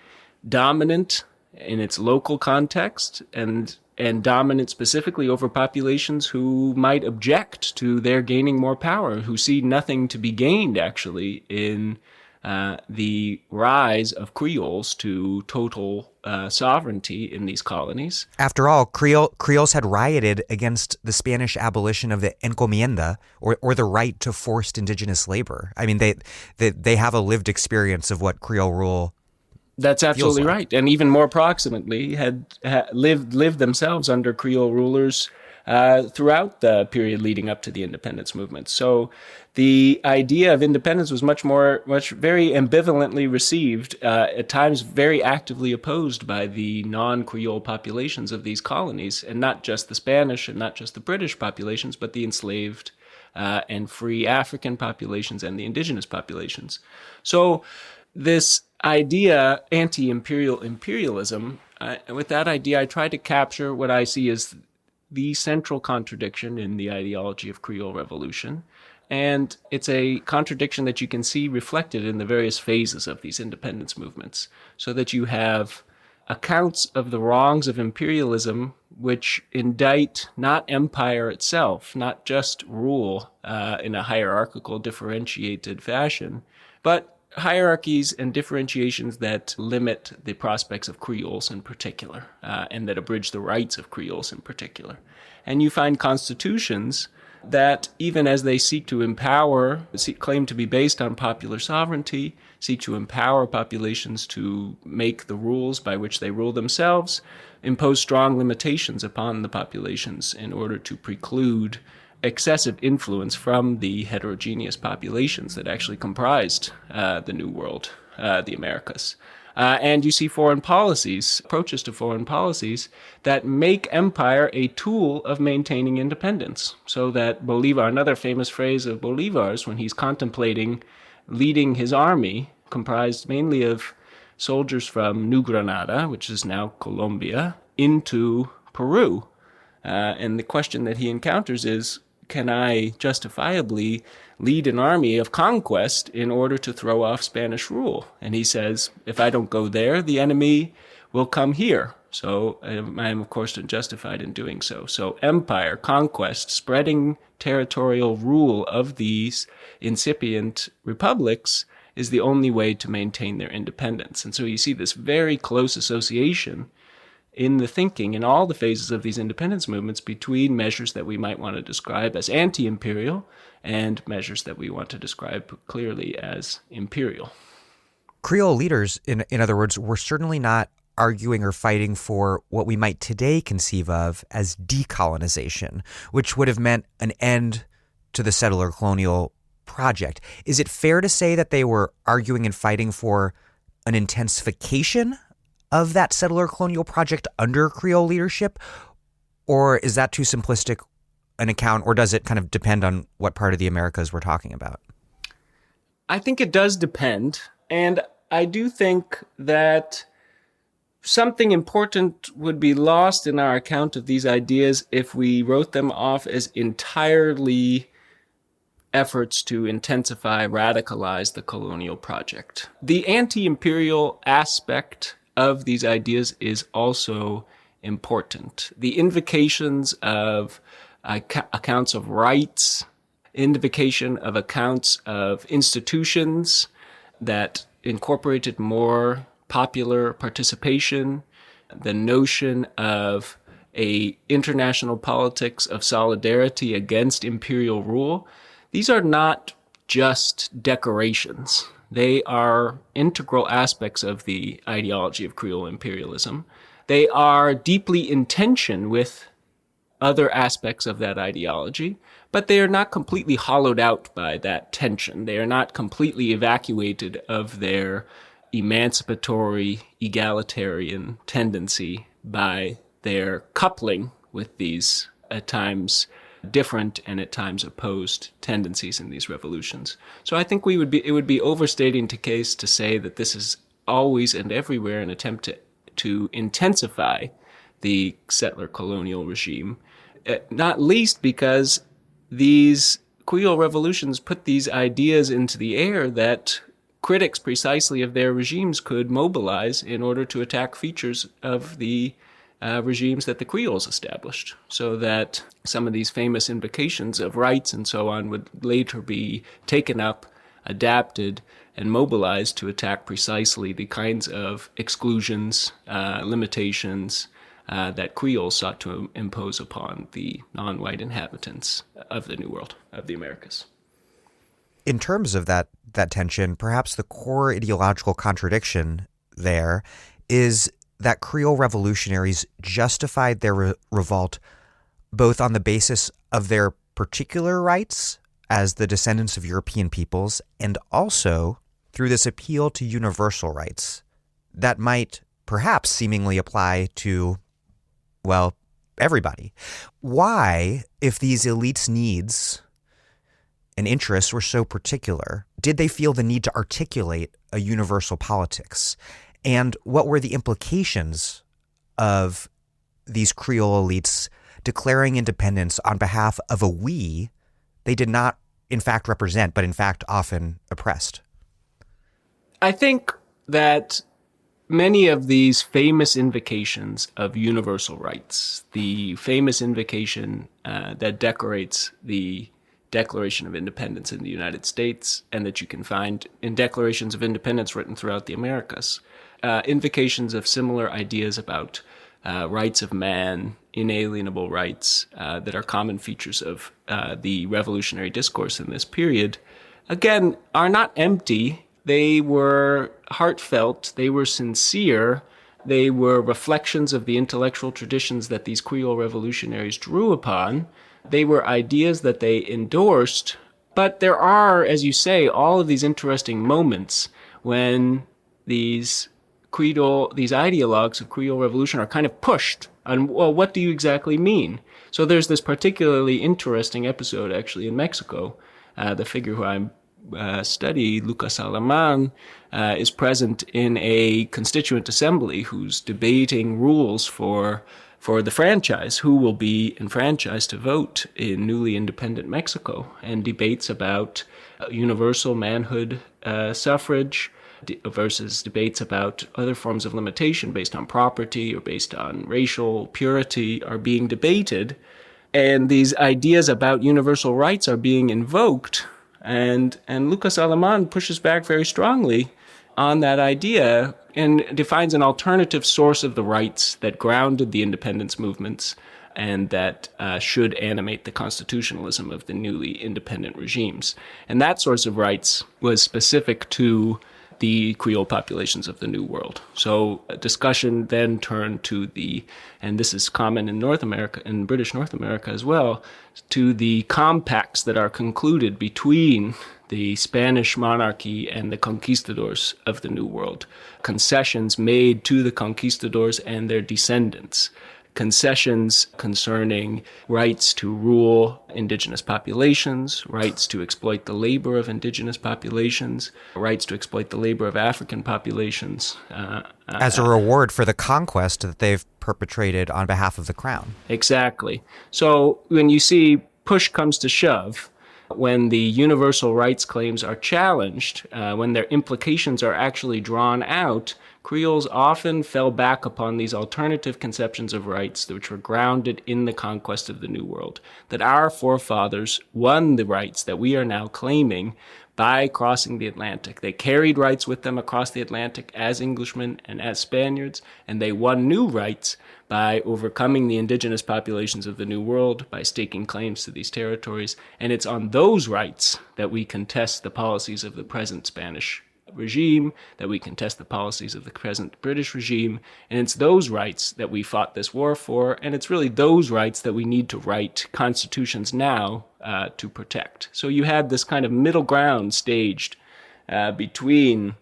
dominant in its local context and dominant specifically over populations who might object to their gaining more power, who see nothing to be gained actually in the rise of Creoles to total sovereignty in these colonies. After all, Creoles had rioted against the Spanish abolition of the encomienda, or the right to forced indigenous labor. I mean, they have a lived experience of what Creole rule. That's absolutely right. And even more proximately, had lived themselves under Creole rulers throughout the period leading up to the independence movement. So the idea of independence was very ambivalently received, at times very actively opposed by the non-Creole populations of these colonies, and not just the Spanish and not just the British populations, but the enslaved and free African populations and the indigenous populations. So this idea, anti-imperial imperialism, with that idea, I try to capture what I see as the central contradiction in the ideology of Creole revolution. And it's a contradiction that you can see reflected in the various phases of these independence movements, so that you have accounts of the wrongs of imperialism which indict not empire itself, not just rule in a hierarchical, differentiated fashion, but hierarchies and differentiations that limit the prospects of Creoles in particular, and that abridge the rights of Creoles in particular. And you find constitutions that, even as they seek to empower, claim to be based on popular sovereignty, seek to empower populations to make the rules by which they rule themselves, impose strong limitations upon the populations in order to preclude excessive influence from the heterogeneous populations that actually comprised the New World, the Americas. And you see foreign policies, approaches to foreign policies that make empire a tool of maintaining independence. So that Bolivar, another famous phrase of Bolivar's when he's contemplating leading his army, comprised mainly of soldiers from New Granada, which is now Colombia, into Peru. And the question that he encounters is, can I justifiably lead an army of conquest in order to throw off Spanish rule? And he says, if I don't go there, the enemy will come here. So I am, of course, justified in doing so. So empire, conquest, spreading territorial rule of these incipient republics is the only way to maintain their independence. And so you see this very close association in the thinking in all the phases of these independence movements between measures that we might want to describe as anti-imperial and measures that we want to describe clearly as imperial. Creole leaders, in other words, were certainly not arguing or fighting for what we might today conceive of as decolonization, which would have meant an end to the settler-colonial project. Is it fair to say that they were arguing and fighting for an intensification of that settler-colonial project under Creole leadership? Or is that too simplistic an account, or does it kind of depend on what part of the Americas we're talking about? I think it does depend. And I do think that something important would be lost in our account of these ideas if we wrote them off as entirely efforts to intensify, radicalize the colonial project. The anti-imperial aspect of these ideas is also important. The invocations of accounts of rights, invocation of accounts of institutions that incorporated more popular participation, the notion of a international politics of solidarity against imperial rule. These are not just decorations. They are integral aspects of the ideology of Creole imperialism. They are deeply in tension with other aspects of that ideology, but they are not completely hollowed out by that tension. They are not completely evacuated of their emancipatory, egalitarian tendency by their coupling with these, at times different and at times opposed tendencies in these revolutions. So I think it would be overstating the case to say that this is always and everywhere an attempt to intensify the settler-colonial regime, not least because these Creole revolutions put these ideas into the air that critics precisely of their regimes could mobilize in order to attack features of the regimes that the Creoles established, so that some of these famous invocations of rights and so on would later be taken up, adapted, and mobilized to attack precisely the kinds of exclusions, limitations that Creoles sought to impose upon the non-white inhabitants of the New World, of the Americas. In terms of that tension, perhaps the core ideological contradiction there is that Creole revolutionaries justified their revolt both on the basis of their particular rights as the descendants of European peoples and also through this appeal to universal rights that might perhaps seemingly apply to, well, everybody. Why, if these elites' needs and interests were so particular, did they feel the need to articulate a universal politics? And what were the implications of these Creole elites declaring independence on behalf of a we they did not, in fact, represent, but in fact often oppressed? I think that many of these famous invocations of universal rights, the famous invocation that decorates the Declaration of Independence in the United States, and that you can find in declarations of independence written throughout the Americas, invocations of similar ideas about rights of man, inalienable rights that are common features of the revolutionary discourse in this period, again, are not empty. They were heartfelt, they were sincere, they were reflections of the intellectual traditions that these Creole revolutionaries drew upon. They were ideas that they endorsed, but there are, as you say, all of these interesting moments when these ideologues of Creole revolution are kind of pushed on, well, what do you exactly mean? So there's this particularly interesting episode, actually, in Mexico. The figure who I study, Lucas Alamán, is present in a constituent assembly who's debating rules for the franchise, who will be enfranchised to vote in newly independent Mexico, and debates about universal manhood suffrage versus debates about other forms of limitation based on property or based on racial purity are being debated. And these ideas about universal rights are being invoked. And Lucas Alamán pushes back very strongly on that idea and defines an alternative source of the rights that grounded the independence movements and that should animate the constitutionalism of the newly independent regimes. And that source of rights was specific to the Creole populations of the New World. So a discussion then turned to and this is common in North America, in British North America as well, to the compacts that are concluded between the Spanish monarchy and the conquistadors of the New World. Concessions made to the conquistadors and their descendants. Concessions concerning rights to rule indigenous populations, rights to exploit the labor of indigenous populations, rights to exploit the labor of African populations. As a reward for the conquest that they've perpetrated on behalf of the crown. Exactly. So when you see push comes to shove, when the universal rights claims are challenged, when their implications are actually drawn out, Creoles often fell back upon these alternative conceptions of rights which were grounded in the conquest of the New World, that our forefathers won the rights that we are now claiming by crossing the Atlantic. They carried rights with them across the Atlantic as Englishmen and as Spaniards, and they won new rights by overcoming the indigenous populations of the New World, by staking claims to these territories. And it's on those rights that we contest the policies of the present Spanish regime, that we contest the policies of the present British regime, and it's those rights that we fought this war for, and it's really those rights that we need to write constitutions now to protect. So you had this kind of middle ground staged between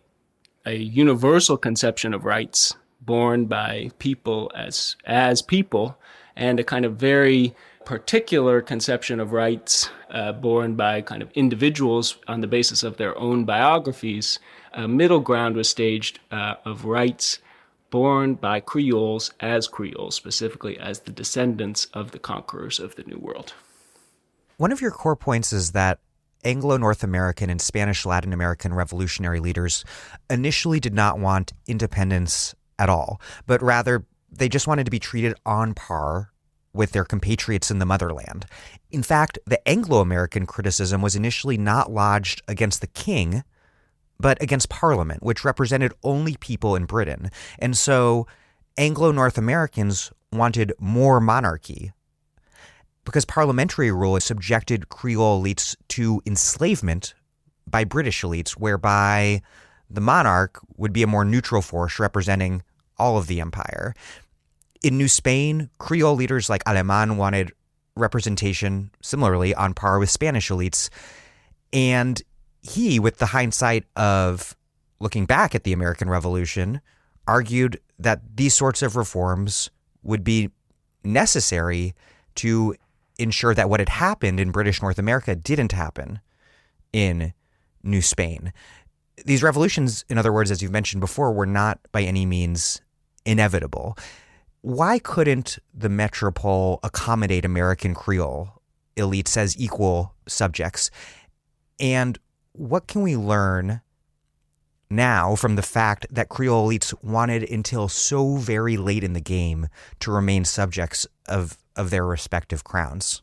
a universal conception of rights borne by people as people, and a kind of very particular conception of rights borne by kind of individuals on the basis of their own biographies. A middle ground was staged of rights borne by Creoles, specifically as the descendants of the conquerors of the New World. One of your core points is that Anglo-North American and Spanish Latin American revolutionary leaders initially did not want independence at all, but rather they just wanted to be treated on par with their compatriots in the motherland. In fact, the Anglo-American criticism was initially not lodged against the king, but against Parliament, which represented only people in Britain. And so Anglo-North Americans wanted more monarchy because parliamentary rule subjected Creole elites to enslavement by British elites, whereby the monarch would be a more neutral force representing all of the empire. In New Spain, Creole leaders like Alemán wanted representation similarly on par with Spanish elites. And he, with the hindsight of looking back at the American Revolution, argued that these sorts of reforms would be necessary to ensure that what had happened in British North America didn't happen in New Spain. These revolutions, in other words, as you've mentioned before, were not by any means inevitable. Why couldn't the metropole accommodate American Creole elites as equal subjects? And what can we learn now from the fact that Creole elites wanted until so very late in the game to remain subjects of their respective crowns?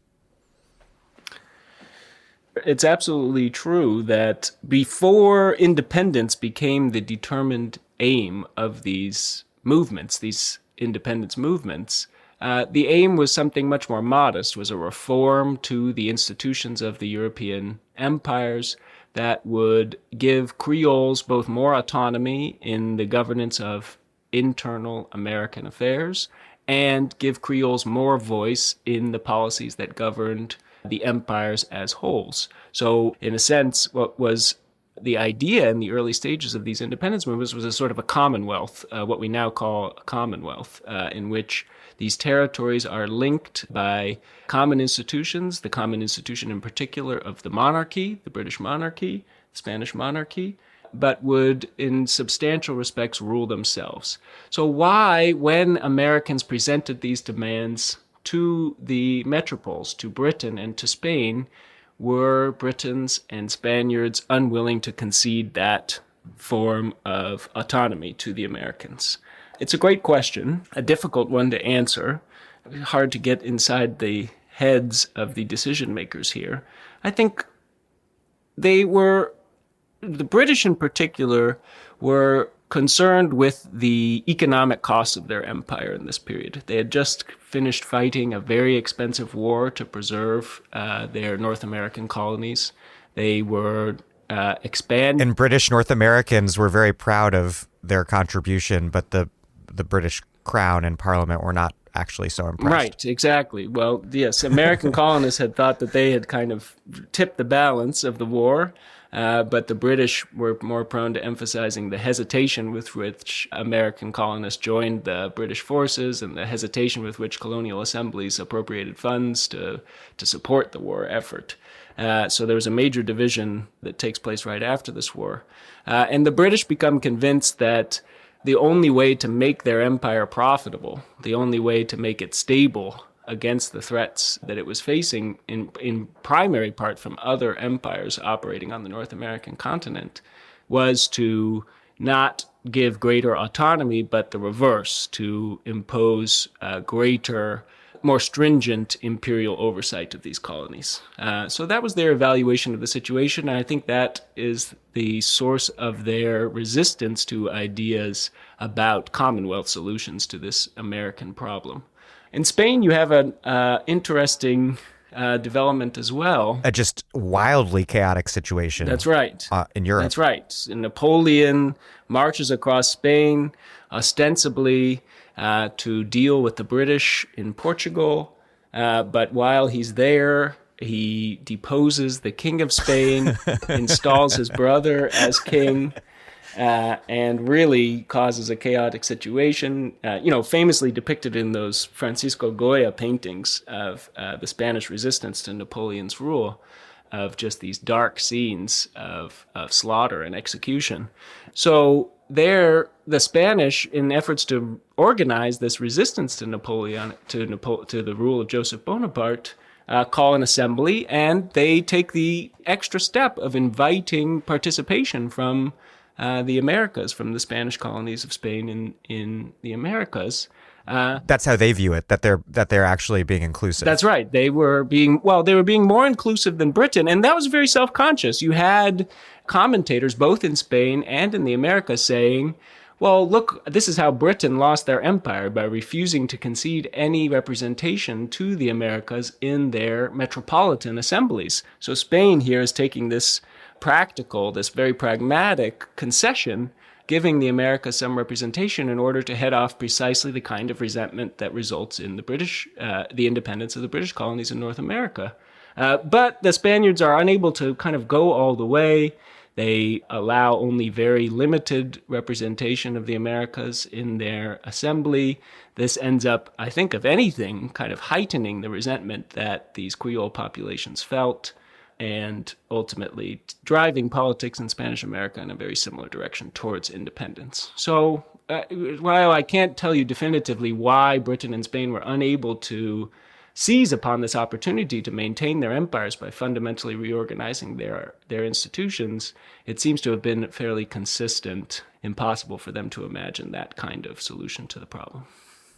It's absolutely true that before independence became the determined aim of these movements, these independence movements, the aim was something much more modest, was a reform to the institutions of the European empires that would give Creoles both more autonomy in the governance of internal American affairs and give Creoles more voice in the policies that governed the empires as wholes. So in a sense, what was the idea in the early stages of these independence movements was a sort of a commonwealth, what we now call a commonwealth, in which these territories are linked by common institutions, the common institution in particular of the monarchy, the British monarchy, the Spanish monarchy, but would in substantial respects rule themselves. So why, when Americans presented these demands to the metropoles, to Britain and to Spain, were Britons and Spaniards unwilling to concede that form of autonomy to the Americans? It's a great question, a difficult one to answer, hard to get inside the heads of the decision makers here. I think the British in particular, were concerned with the economic costs of their empire in this period. They had just finished fighting a very expensive war to preserve their North American colonies. They were expanding. And British North Americans were very proud of their contribution, but the British Crown and Parliament were not actually so impressed. Right, exactly. Well, yes, American colonists had thought that they had kind of tipped the balance of the war, but the British were more prone to emphasizing the hesitation with which American colonists joined the British forces and the hesitation with which colonial assemblies appropriated funds to support the war effort. So there was a major division that takes place right after this war. And the British become convinced that the only way to make their empire profitable, the only way to make it stable, against the threats that it was facing in primary part from other empires operating on the North American continent was to not give greater autonomy, but the reverse, to impose greater, more stringent imperial oversight of these colonies. So that was their evaluation of the situation, and I think that is the source of their resistance to ideas about Commonwealth solutions to this American problem. In Spain, you have an interesting development as well. A just wildly chaotic situation. That's right. In Europe. That's right. Napoleon marches across Spain, ostensibly to deal with the British in Portugal. But while he's there, he deposes the King of Spain, installs his brother as king, and really causes a chaotic situation, famously depicted in those Francisco Goya paintings of the Spanish resistance to Napoleon's rule, of just these dark scenes of slaughter and execution. So there, the Spanish, in efforts to organize this resistance to Napoleon, to the rule of Joseph Bonaparte, call an assembly, and they take the extra step of inviting participation from the Americas, from the Spanish colonies of Spain in the Americas. That's how they view it, that they're actually being inclusive. That's right. They were being more inclusive than Britain, and that was very self-conscious. You had commentators both in Spain and in the Americas saying, well, look, this is how Britain lost their empire, by refusing to concede any representation to the Americas in their metropolitan assemblies. So Spain here is taking this very pragmatic concession, giving the Americas some representation in order to head off precisely the kind of resentment that results in the independence of the British colonies in North America. But the Spaniards are unable to kind of go all the way. They allow only very limited representation of the Americas in their assembly. This ends up, I think, if anything, kind of heightening the resentment that these Creole populations felt, and ultimately driving politics in Spanish America in a very similar direction towards independence. So while I can't tell you definitively why Britain and Spain were unable to seize upon this opportunity to maintain their empires by fundamentally reorganizing their institutions, it seems to have been fairly consistent, impossible for them to imagine that kind of solution to the problem.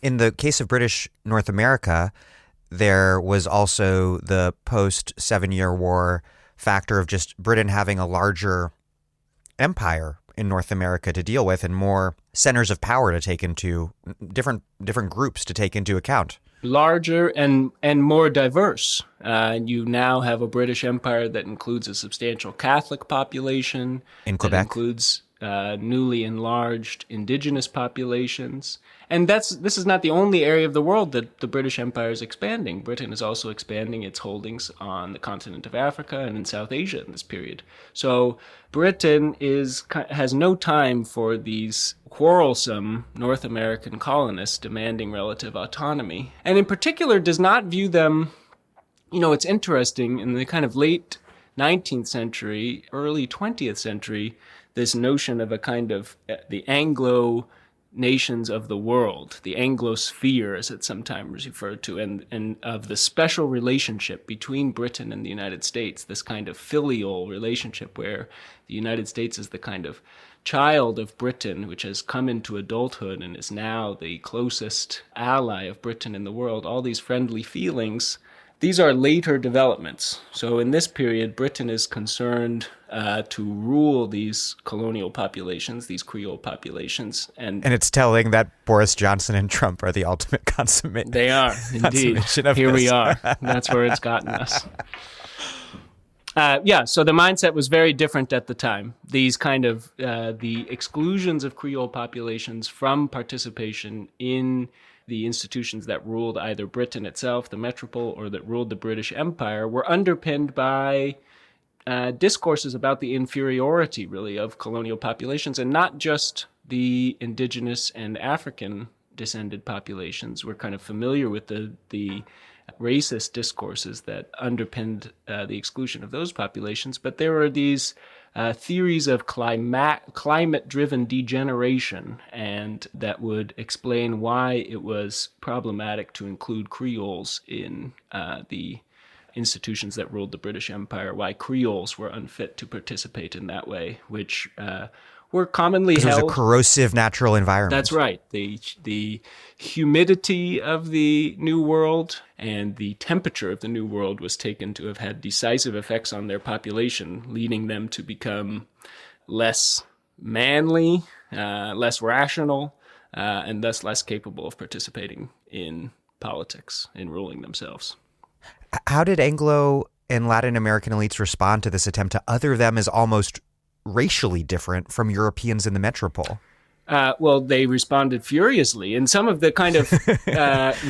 In the case of British North America, there was also the post-7-Year War factor of just Britain having a larger empire in North America to deal with and more centers of power to take into, different groups to take into account. Larger and more diverse. You now have a British Empire that includes a substantial Catholic population. In Quebec. That includes newly enlarged indigenous populations. And this is not the only area of the world that the British Empire is expanding. Britain is also expanding its holdings on the continent of Africa and in South Asia in this period. So Britain has no time for these quarrelsome North American colonists demanding relative autonomy, and in particular does not view them, it's interesting, in the kind of late 19th century, early 20th century, this notion of a kind of the Anglo nations of the world, the Anglosphere, as it's sometimes referred to, and of the special relationship between Britain and the United States, this kind of filial relationship where the United States is the kind of child of Britain, which has come into adulthood and is now the closest ally of Britain in the world, all these friendly feelings. These are later developments. So in this period, Britain is concerned to rule these colonial populations, these Creole populations. And it's telling that Boris Johnson and Trump are the ultimate consummate. They are, indeed. Here we are. That's where it's gotten us. So the mindset was very different at the time. These kind of the exclusions of Creole populations from participation in the institutions that ruled either Britain itself, the metropole, or that ruled the British Empire were underpinned by discourses about the inferiority, really, of colonial populations, and not just the indigenous and African descended populations. We're kind of familiar with the racist discourses that underpinned the exclusion of those populations, but there were these theories of climate-driven degeneration, and that would explain why it was problematic to include Creoles in the institutions that ruled the British Empire, why Creoles were unfit to participate in that way, which were commonly held. Because it was a corrosive natural environment. That's right. The humidity of the New World and the temperature of the New World was taken to have had decisive effects on their population, leading them to become less manly, less rational, and thus less capable of participating in politics, in ruling themselves. How did Anglo and Latin American elites respond to this attempt to other them as almost racially different from Europeans in the metropole? Well, they responded furiously. And some of the kind of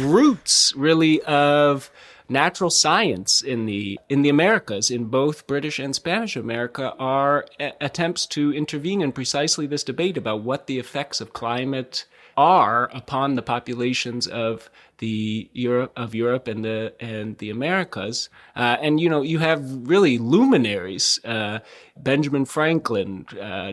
roots, really, of natural science in the Americas, in both British and Spanish America, are attempts to intervene in precisely this debate about what the effects of climate are upon the populations of Europe and the Americas. And you have really luminaries, Benjamin Franklin,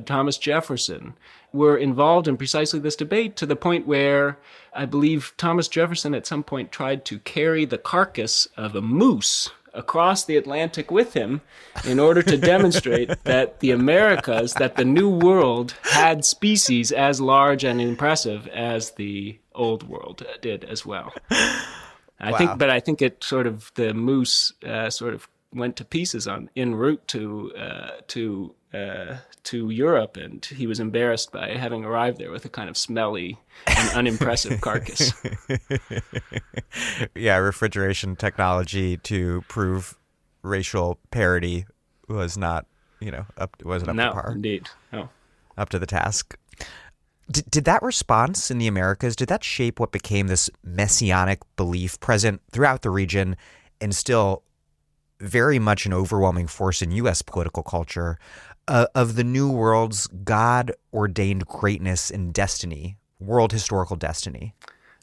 Thomas Jefferson, were involved in precisely this debate, to the point where I believe Thomas Jefferson at some point tried to carry the carcass of a moose across the Atlantic with him in order to demonstrate that the Americas, that the New World had species as large and impressive as the Old World did as well. I think it sort of, the moose sort of went to pieces en route to Europe, and he was embarrassed by having arrived there with a kind of smelly and unimpressive carcass. Yeah, refrigeration technology to prove racial parity was not, wasn't up to par. No, indeed. No. Up to the task. Did that response in the Americas, did that shape what became this messianic belief present throughout the region and still very much an overwhelming force in U.S. political culture of the New World's God-ordained greatness and destiny, world historical destiny?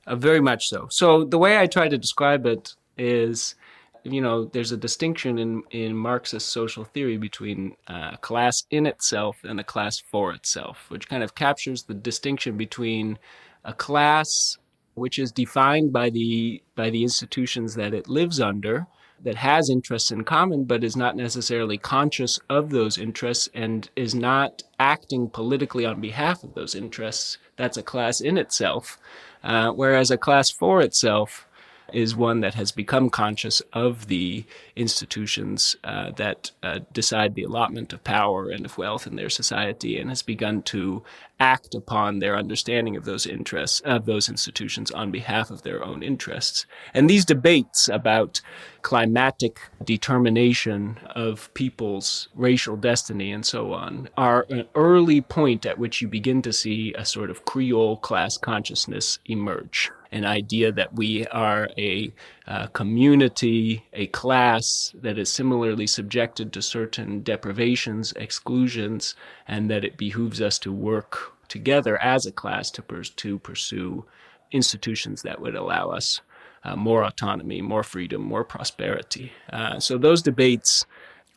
Very much so. So the way I try to describe it is, there's a distinction in Marxist social theory between a class in itself and a class for itself, which kind of captures the distinction between a class which is defined by the institutions that it lives under, that has interests in common, but is not necessarily conscious of those interests and is not acting politically on behalf of those interests. That's a class in itself, whereas a class for itself is one that has become conscious of the institutions that decide the allotment of power and of wealth in their society, and has begun to act upon their understanding of those interests, of those institutions, on behalf of their own interests. And these debates about climatic determination of people's racial destiny and so on are an early point at which you begin to see a sort of Creole class consciousness emerge. An idea that we are a community, a class that is similarly subjected to certain deprivations, exclusions, and that it behooves us to work together as a class to pursue institutions that would allow us more autonomy, more freedom, more prosperity. So those debates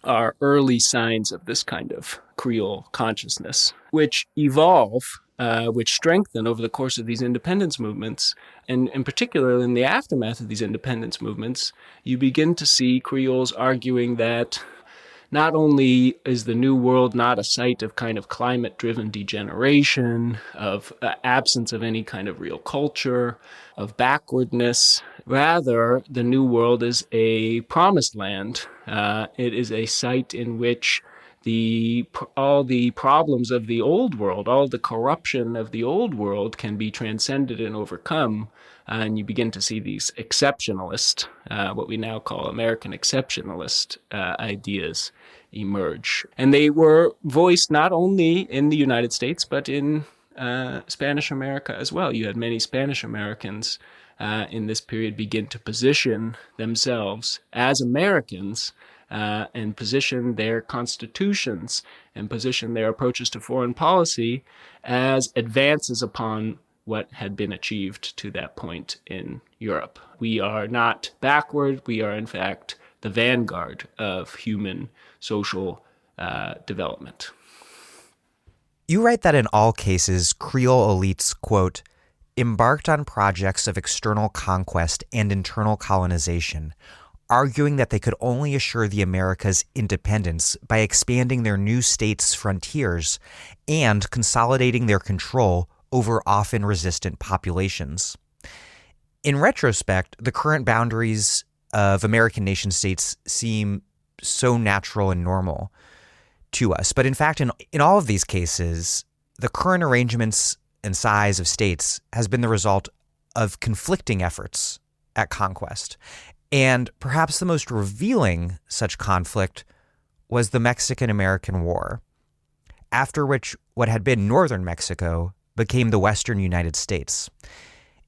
are early signs of this kind of Creole consciousness, which evolve, which strengthen over the course of these independence movements. And in particular, in the aftermath of these independence movements, you begin to see Creoles arguing that not only is the New World not a site of kind of climate-driven degeneration, of absence of any kind of real culture, of backwardness, rather the New World is a promised land. It is a site in which all the problems of the Old World, all the corruption of the Old World can be transcended and overcome. And you begin to see these exceptionalist, what we now call American exceptionalist ideas emerge. And they were voiced not only in the United States, but in Spanish America as well. You had many Spanish Americans in this period begin to position themselves as Americans and position their constitutions and position their approaches to foreign policy as advances upon what had been achieved to that point in Europe. We are not backward. We are, in fact, the vanguard of human social development. You write that in all cases, Creole elites, quote, embarked on projects of external conquest and internal colonization, arguing that they could only assure the Americas independence by expanding their new states' frontiers and consolidating their control over often resistant populations. In retrospect, the current boundaries of American nation states seem so natural and normal to us. But in fact, in all of these cases, the current arrangements and size of states has been the result of conflicting efforts at conquest. And perhaps the most revealing such conflict was the Mexican-American War, after which what had been northern Mexico became the western United States.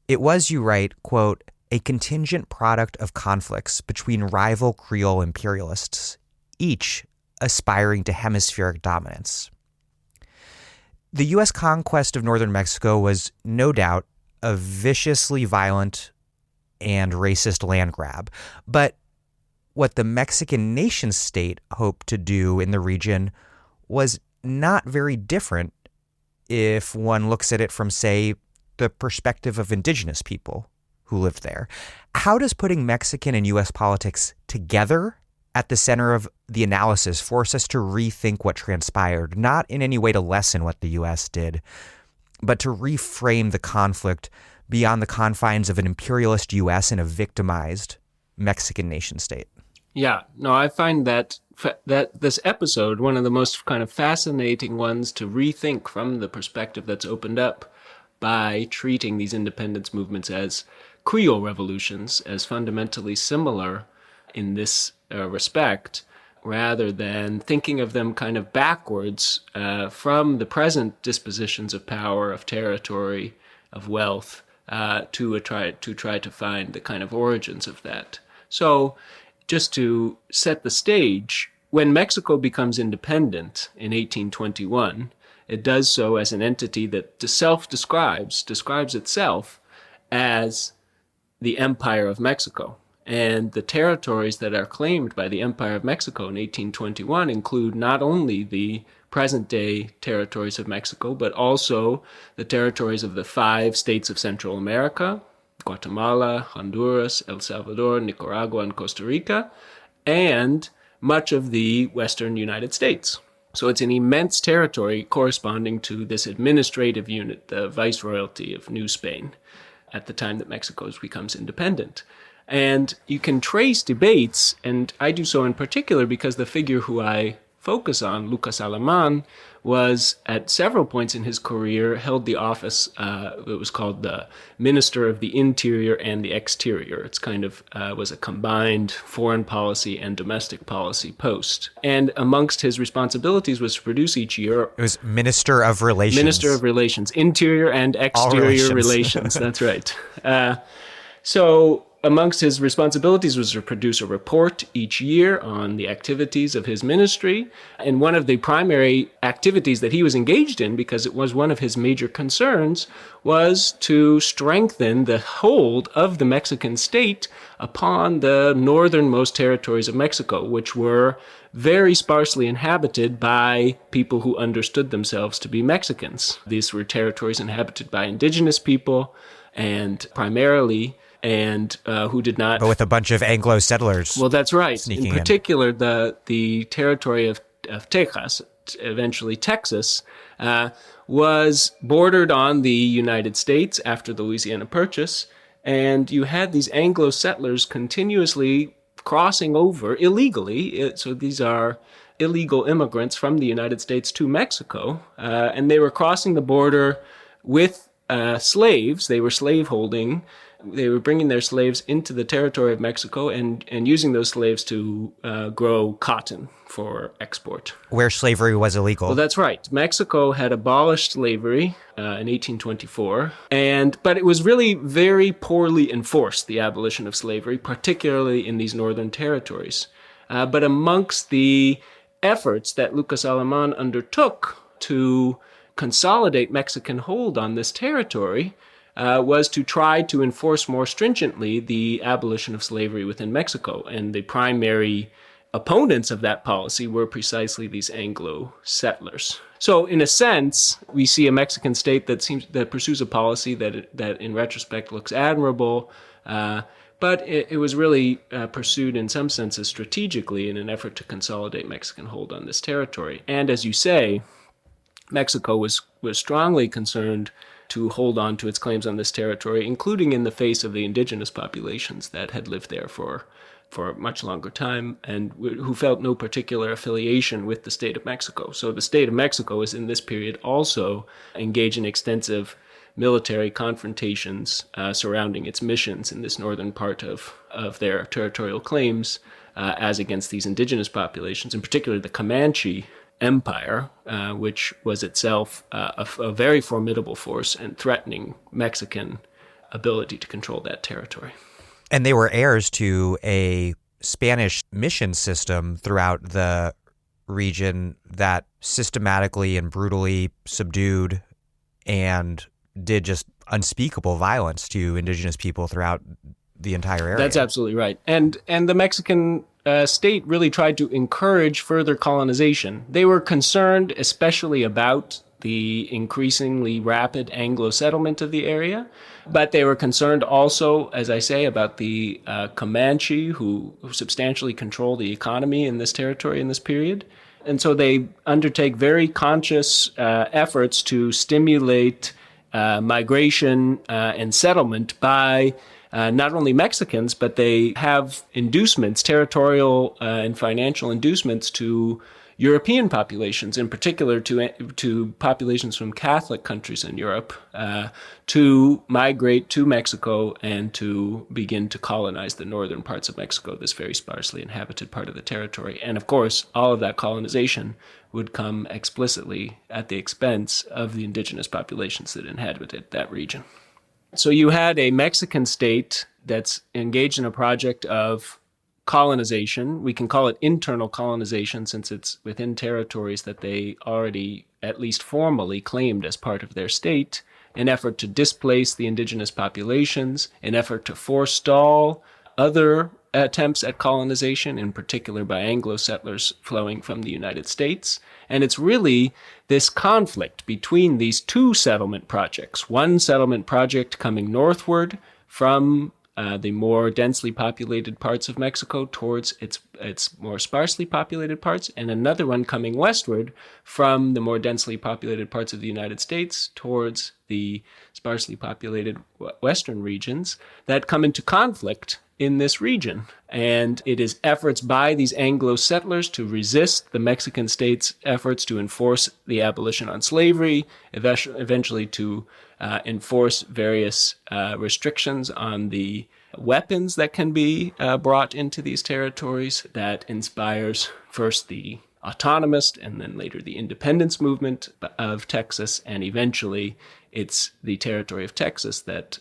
It was, you write, quote, a contingent product of conflicts between rival Creole imperialists, each aspiring to hemispheric dominance. The U.S. conquest of northern Mexico was no doubt a viciously violent and racist land grab, but what the Mexican nation state hoped to do in the region was not very different if one looks at it from, say, the perspective of indigenous people who lived there. How does putting Mexican and U.S. politics together at the center of the analysis force us to rethink what transpired, not in any way to lessen what the U.S. did, but to reframe the conflict beyond the confines of an imperialist U.S. and a victimized Mexican nation state? Yeah, no, I find that this episode one of the most kind of fascinating ones to rethink from the perspective that's opened up by treating these independence movements as Creole revolutions, as fundamentally similar in this respect, rather than thinking of them kind of backwards from the present dispositions of power, of territory, of wealth, to try to find the kind of origins of that. So just to set the stage, when Mexico becomes independent in 1821, it does so as an entity that describes itself as the Empire of Mexico. And the territories that are claimed by the Empire of Mexico in 1821 include not only the present-day territories of Mexico, but also the territories of the 5 states of Central America, Guatemala, Honduras, El Salvador, Nicaragua, and Costa Rica, and much of the western United States. So it's an immense territory corresponding to this administrative unit, the Viceroyalty of New Spain, at the time that Mexico becomes independent. And you can trace debates, and I do so in particular because the figure who I focus on, Lucas Alamán, was at several points in his career held the office, it was called the Minister of the Interior and the Exterior. It's kind of was a combined foreign policy and domestic policy post. And amongst his responsibilities was to produce each year... It was Minister of Relations. Minister of Relations, Interior and Exterior Relations. That's right. So amongst his responsibilities was to produce a report each year on the activities of his ministry. And one of the primary activities that he was engaged in, because it was one of his major concerns, was to strengthen the hold of the Mexican state upon the northernmost territories of Mexico, which were very sparsely inhabited by people who understood themselves to be Mexicans. These were territories inhabited by indigenous people, and primarily who did not... But with a bunch of Anglo settlers. Well, that's right. In particular, the territory of Texas, eventually Texas, was bordered on the United States after the Louisiana Purchase, and you had these Anglo settlers continuously crossing over illegally. So these are illegal immigrants from the United States to Mexico, and they were crossing the border with slaves. They were slaveholding. They were bringing their slaves into the territory of Mexico and using those slaves to grow cotton for export. Where slavery was illegal. Well, that's right. Mexico had abolished slavery in 1824, but it was really very poorly enforced, the abolition of slavery, particularly in these northern territories. But amongst the efforts that Lucas Alamán undertook to consolidate Mexican hold on this territory was to try to enforce more stringently the abolition of slavery within Mexico. And the primary opponents of that policy were precisely these Anglo settlers. So in a sense, we see a Mexican state that pursues a policy that in retrospect looks admirable, but it was really pursued in some senses strategically in an effort to consolidate Mexican hold on this territory. And as you say, Mexico was strongly concerned to hold on to its claims on this territory, including in the face of the indigenous populations that had lived there for a much longer time and who felt no particular affiliation with the state of Mexico. So the state of Mexico is in this period also engaged in extensive military confrontations surrounding its missions in this northern part of their territorial claims as against these indigenous populations, in particular the Comanche Empire, which was itself a very formidable force and threatening Mexican ability to control that territory. And they were heirs to a Spanish mission system throughout the region that systematically and brutally subdued and did just unspeakable violence to indigenous people throughout the entire area. That's absolutely right. And the Mexican state really tried to encourage further colonization. They were concerned especially about the increasingly rapid Anglo settlement of the area, but they were concerned also, as I say, about the Comanche, who substantially control the economy in this territory in this period. And so they undertake very conscious efforts to stimulate migration and settlement by not only Mexicans, but they have inducements, territorial and financial inducements to European populations, in particular to populations from Catholic countries in Europe, to migrate to Mexico and to begin to colonize the northern parts of Mexico, this very sparsely inhabited part of the territory. And of course, all of that colonization would come explicitly at the expense of the indigenous populations that inhabited that region. So you had a Mexican state that's engaged in a project of colonization. We can call it internal colonization since it's within territories that they already, at least formally, claimed as part of their state, an effort to displace the indigenous populations, an effort to forestall other attempts at colonization, in particular by Anglo settlers flowing from the United States. And it's really this conflict between these two settlement projects, one settlement project coming northward from the more densely populated parts of Mexico towards its more sparsely populated parts, and another one coming westward from the more densely populated parts of the United States towards the sparsely populated western regions that come into conflict in this region. And it is efforts by these Anglo settlers to resist the Mexican state's efforts to enforce the abolition on slavery, eventually to enforce various restrictions on the weapons that can be brought into these territories, that inspires first the autonomist and then later the independence movement of Texas, and eventually it's the territory of Texas that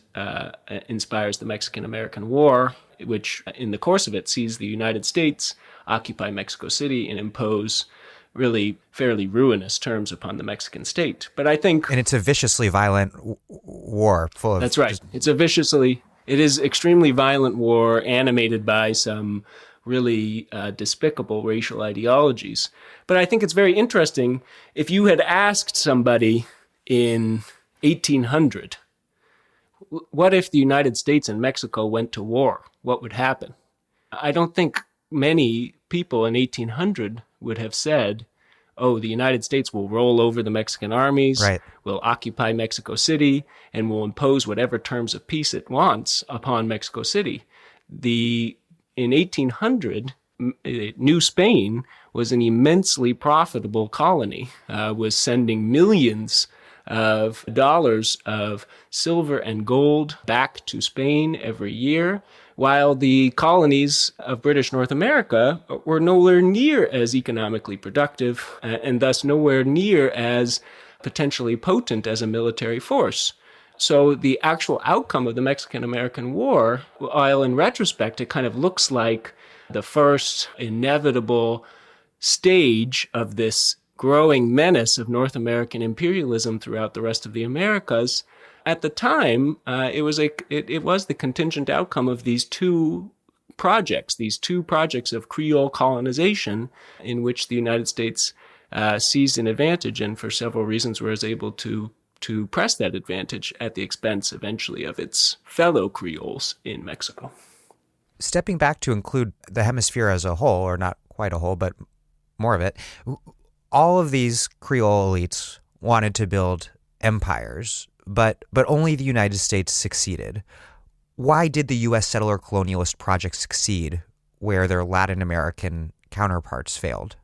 inspires the Mexican-American War, which in the course of it sees the United States occupy Mexico City and impose really fairly ruinous terms upon the Mexican state. But I think... And it's a viciously violent war full of... That's right. It is extremely violent war animated by some really despicable racial ideologies. But I think it's very interesting, if you had asked somebody in 1800, what if the United States and Mexico went to war? What would happen? I don't think many people in 1800 would have said, oh, the United States will roll over the Mexican armies, right, will occupy Mexico City, and will impose whatever terms of peace it wants upon Mexico City. In 1800, New Spain was an immensely profitable colony, was sending millions of dollars of silver and gold back to Spain every year, while the colonies of British North America were nowhere near as economically productive and thus nowhere near as potentially potent as a military force. So the actual outcome of the Mexican-American War, while in retrospect it kind of looks like the first inevitable stage of this growing menace of North American imperialism throughout the rest of the Americas, at the time, it was the contingent outcome of these two projects of Creole colonization in which the United States seized an advantage and for several reasons was able to press that advantage at the expense eventually of its fellow Creoles in Mexico. Stepping back to include the hemisphere as a whole, or not quite a whole, but more of it, all of these Creole elites wanted to build empires, but only the United States succeeded. Why did the U.S. settler-colonialist project succeed where their Latin American counterparts failed?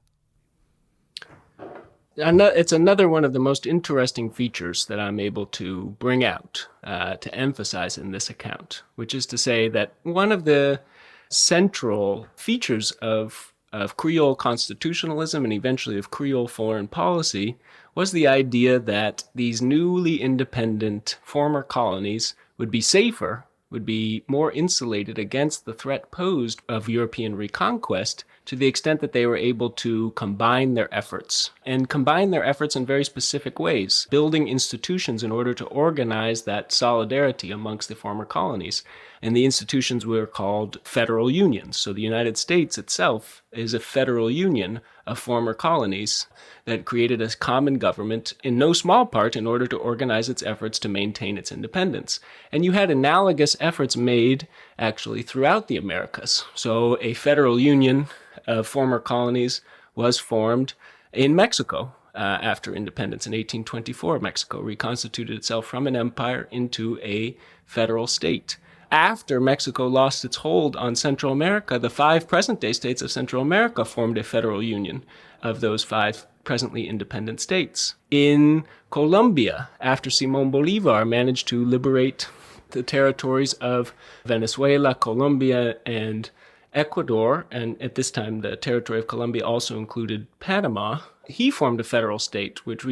It's another one of the most interesting features that I'm able to bring out to emphasize in this account, which is to say that one of the central features of Creole constitutionalism and eventually of Creole foreign policy was the idea that these newly independent former colonies would be safer, would be more insulated against the threat posed of European reconquest to the extent that they were able to combine their efforts in very specific ways, building institutions in order to organize that solidarity amongst the former colonies. And the institutions were called federal unions. So the United States itself is a federal union of former colonies that created a common government in no small part in order to organize its efforts to maintain its independence. And you had analogous efforts made actually throughout the Americas. So a federal union of former colonies was formed in Mexico after independence in 1824. Mexico reconstituted itself from an empire into a federal state. After Mexico lost its hold on Central America, the 5 present-day states of Central America formed a federal union of those 5 presently independent states. In Colombia, after Simón Bolivar managed to liberate the territories of Venezuela, Colombia, and Ecuador, and at this time the territory of Colombia also included Panama, he formed a federal state, which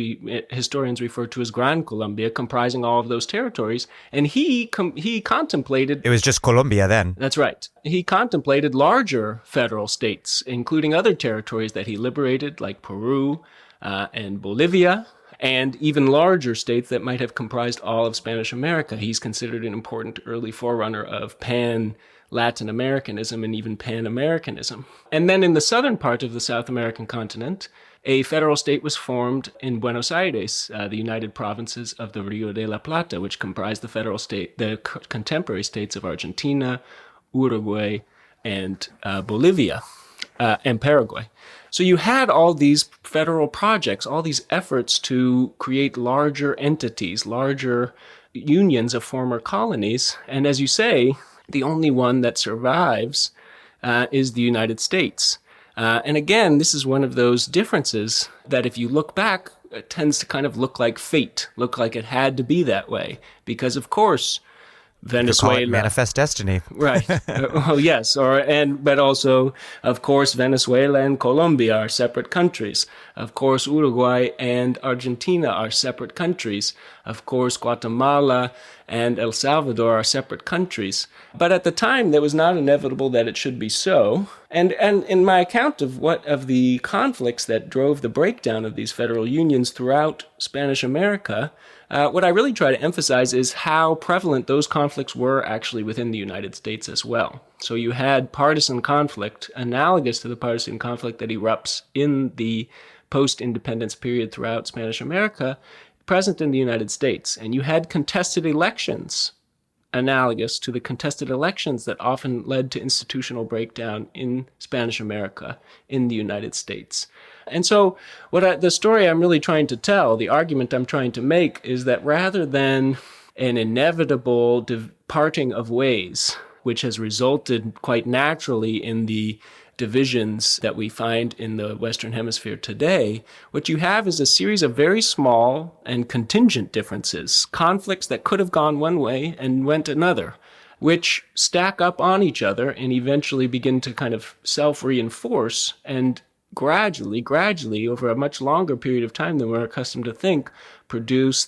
historians refer to as Gran Colombia, comprising all of those territories. And he contemplated... It was just Colombia then. That's right. He contemplated larger federal states, including other territories that he liberated, like Peru and Bolivia, and even larger states that might have comprised all of Spanish America. He's considered an important early forerunner of Pan-Latin Americanism and even Pan-Americanism. And then in the southern part of the South American continent, a federal state was formed in Buenos Aires, the United Provinces of the Rio de la Plata, which comprised the contemporary states of Argentina, Uruguay, and Bolivia, and Paraguay. So you had all these federal projects, all these efforts to create larger entities, larger unions of former colonies. And as you say, the only one that survives is the United States. And again, this is one of those differences that if you look back, it tends to kind of look like fate, look like it had to be that way. Because, of course, Venezuela... You call it manifest destiny. Right. Oh, yes. But also, of course, Venezuela and Colombia are separate countries. Of course, Uruguay and Argentina are separate countries. Of course, Guatemala and El Salvador are separate countries. But at the time, that was not inevitable that it should be so. And in my account of the conflicts that drove the breakdown of these federal unions throughout Spanish America, what I really try to emphasize is how prevalent those conflicts were actually within the United States as well. So you had partisan conflict analogous to the partisan conflict that erupts in the post-independence period throughout Spanish America, present in the United States. And you had contested elections analogous to the contested elections that often led to institutional breakdown in Spanish America in the United States. And so the story I'm really trying to tell, the argument I'm trying to make, is that rather than an inevitable departing of ways, which has resulted quite naturally in the divisions that we find in the Western Hemisphere today, what you have is a series of very small and contingent differences, conflicts that could have gone one way and went another, which stack up on each other and eventually begin to kind of self-reinforce and gradually, over a much longer period of time than we're accustomed to think, produce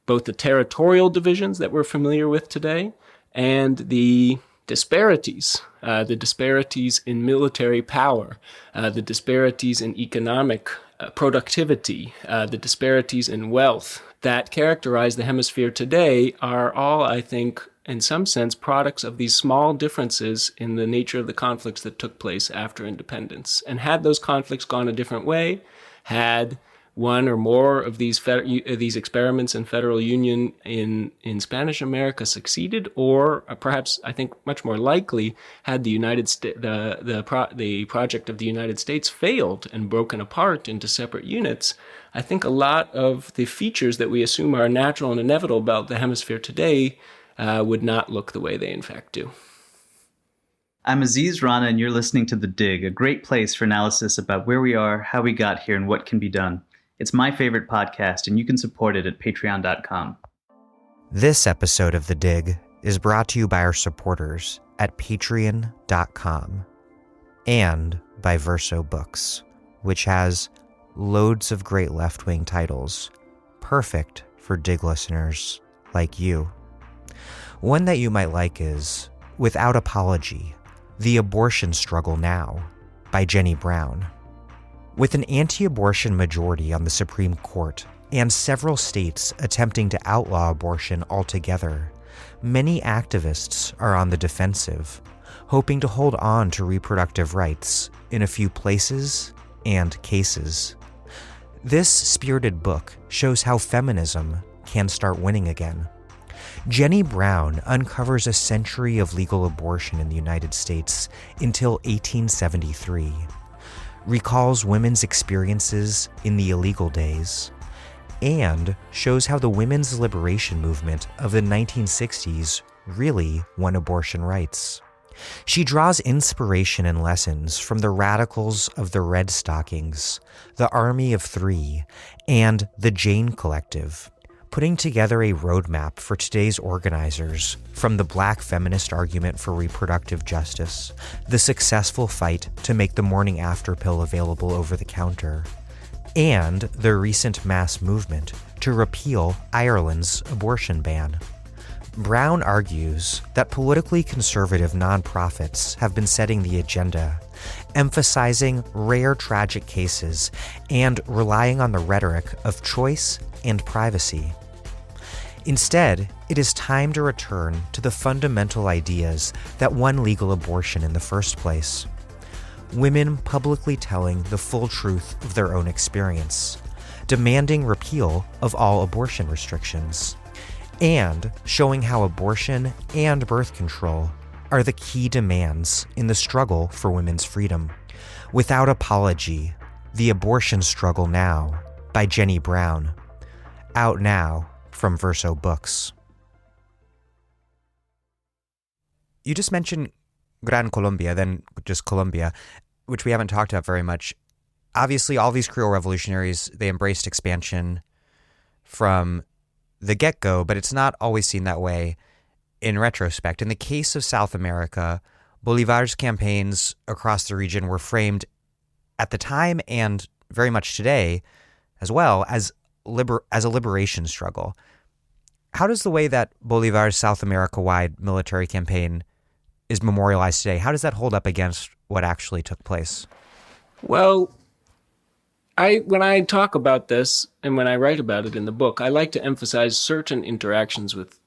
both the territorial divisions that we're familiar with today and the disparities in military power, the disparities in economic productivity, the disparities in wealth that characterize the hemisphere today are all, I think, in some sense, products of these small differences in the nature of the conflicts that took place after independence. And had those conflicts gone a different way, had one or more of these experiments in federal union in Spanish America succeeded, or perhaps, I think, much more likely, had the the project of the United States failed and broken apart into separate units, I think a lot of the features that we assume are natural and inevitable about the hemisphere today would not look the way they in fact do. I'm Aziz Rana, and you're listening to The Dig, a great place for analysis about where we are, how we got here, and what can be done. It's my favorite podcast, and you can support it at patreon.com. This episode of The Dig is brought to you by our supporters at patreon.com and by Verso Books, which has loads of great left-wing titles, perfect for Dig listeners like you. One that you might like is Without Apology, The Abortion Struggle Now by Jenny Brown. With an anti-abortion majority on the Supreme Court and several states attempting to outlaw abortion altogether, many activists are on the defensive, hoping to hold on to reproductive rights in a few places and cases. This spirited book shows how feminism can start winning again. Jenny Brown uncovers a century of legal abortion in the United States until 1873, recalls women's experiences in the illegal days, and shows how the women's liberation movement of the 1960s really won abortion rights. She draws inspiration and lessons from the radicals of the Red Stockings, the Army of Three, and the Jane Collective, putting together a roadmap for today's organizers from the Black feminist argument for reproductive justice, the successful fight to make the morning after pill available over the counter, and the recent mass movement to repeal Ireland's abortion ban. Brown argues that politically conservative nonprofits have been setting the agenda, emphasizing rare tragic cases and relying on the rhetoric of choice and privacy. Instead, it is time to return to the fundamental ideas that won legal abortion in the first place. Women publicly telling the full truth of their own experience, demanding repeal of all abortion restrictions, and showing how abortion and birth control are the key demands in the struggle for women's freedom. Without Apology, The Abortion Struggle Now by Jenny Brown. Out now from Verso Books. You just mentioned Gran Colombia, then just Colombia, which we haven't talked about very much. Obviously, all these Creole revolutionaries, they embraced expansion from the get-go, but it's not always seen that way in retrospect. In the case of South America, Bolivar's campaigns across the region were framed at the time and very much today as well as a liberation struggle. How does the way that Bolivar's South America-wide military campaign is memorialized today, how does that hold up against what actually took place? Well, when I talk about this and when I write about it in the book, I like to emphasize certain interactions with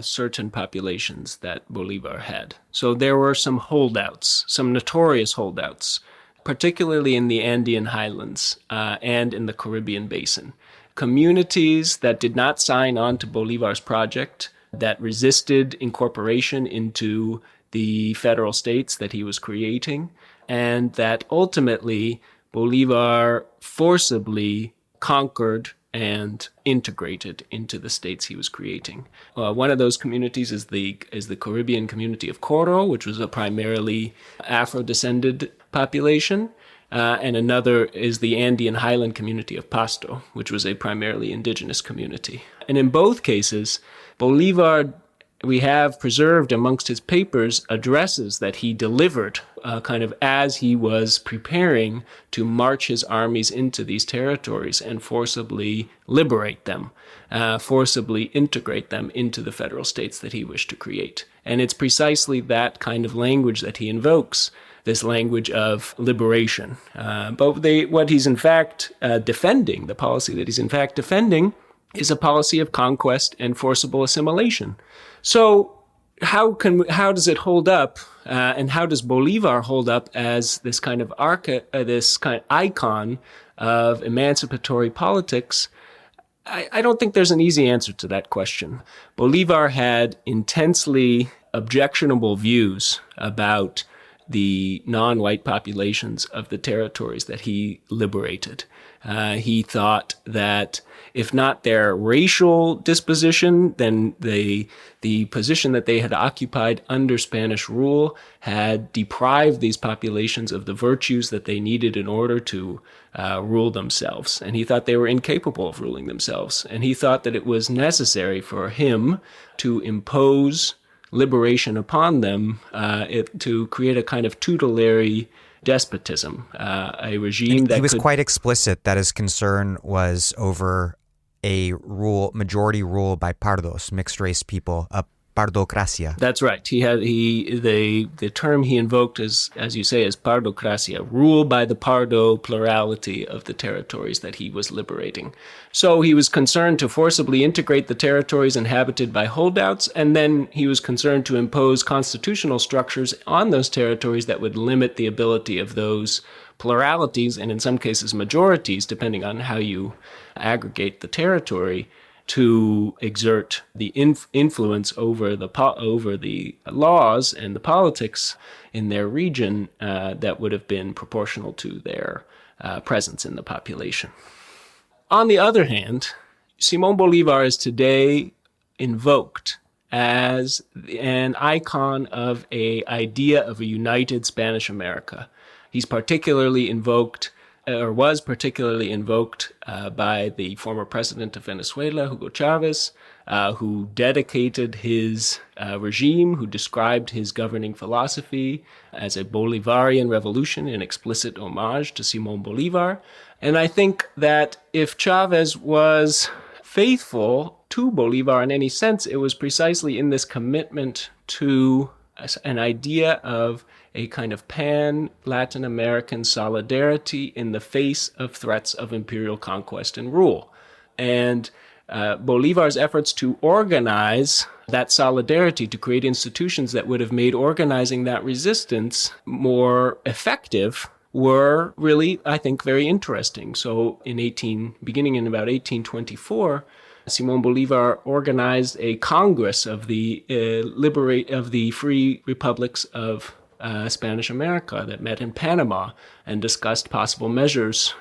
certain populations that Bolivar had. So there were some holdouts, some notorious holdouts, particularly in the Andean highlands and in the Caribbean basin. Communities that did not sign on to Bolivar's project, that resisted incorporation into the federal states that he was creating, and that ultimately Bolivar forcibly conquered and integrated into the states he was creating. One of those communities is the Caribbean community of Coro, which was a primarily Afro-descended population, and another is the Andean highland community of Pasto, which was a primarily indigenous community. And in both cases, Bolivar, we have preserved amongst his papers addresses that he delivered kind of as he was preparing to march his armies into these territories and forcibly liberate them, forcibly integrate them into the federal states that he wished to create. And it's precisely that kind of language that he invokes this language of liberation. But what he's in fact defending, the policy that he's in fact defending, is a policy of conquest and forcible assimilation. So how does it hold up, and how does Bolivar hold up as this kind of icon of emancipatory politics? I don't think there's an easy answer to that question. Bolivar had intensely objectionable views about the non-white populations of the territories that he liberated. He thought that if not their racial disposition, then the position that they had occupied under Spanish rule had deprived these populations of the virtues that they needed in order to rule themselves. And he thought they were incapable of ruling themselves. And he thought that it was necessary for him to impose liberation upon them, to create a kind of tutelary despotism, a regime that he was quite explicit that his concern was over a majority rule by pardos, mixed race people, a pardocracia. That's right. The term he invoked is, as you say, is pardocracia, rule by the pardo plurality of the territories that he was liberating. So he was concerned to forcibly integrate the territories inhabited by holdouts, and then he was concerned to impose constitutional structures on those territories that would limit the ability of those pluralities, and in some cases majorities, depending on how you aggregate the territory, to exert the influence over the laws and the politics in their region that would have been proportional to their presence in the population. On the other hand, Simón Bolívar is today invoked as an icon of an idea of a united Spanish America. He's particularly invoked, or was particularly invoked by the former president of Venezuela, Hugo Chavez, who dedicated his regime, who described his governing philosophy as a Bolivarian revolution in explicit homage to Simón Bolívar. And I think that if Chavez was faithful to Bolívar in any sense, it was precisely in this commitment to an idea of a kind of pan-Latin American solidarity in the face of threats of imperial conquest and rule. And Bolívar's efforts to organize that solidarity, to create institutions that would have made organizing that resistance more effective, were really, I think, very interesting. So beginning in about 1824, Simón Bolívar organized a Congress of the free republics of Spanish America that met in Panama and discussed possible measures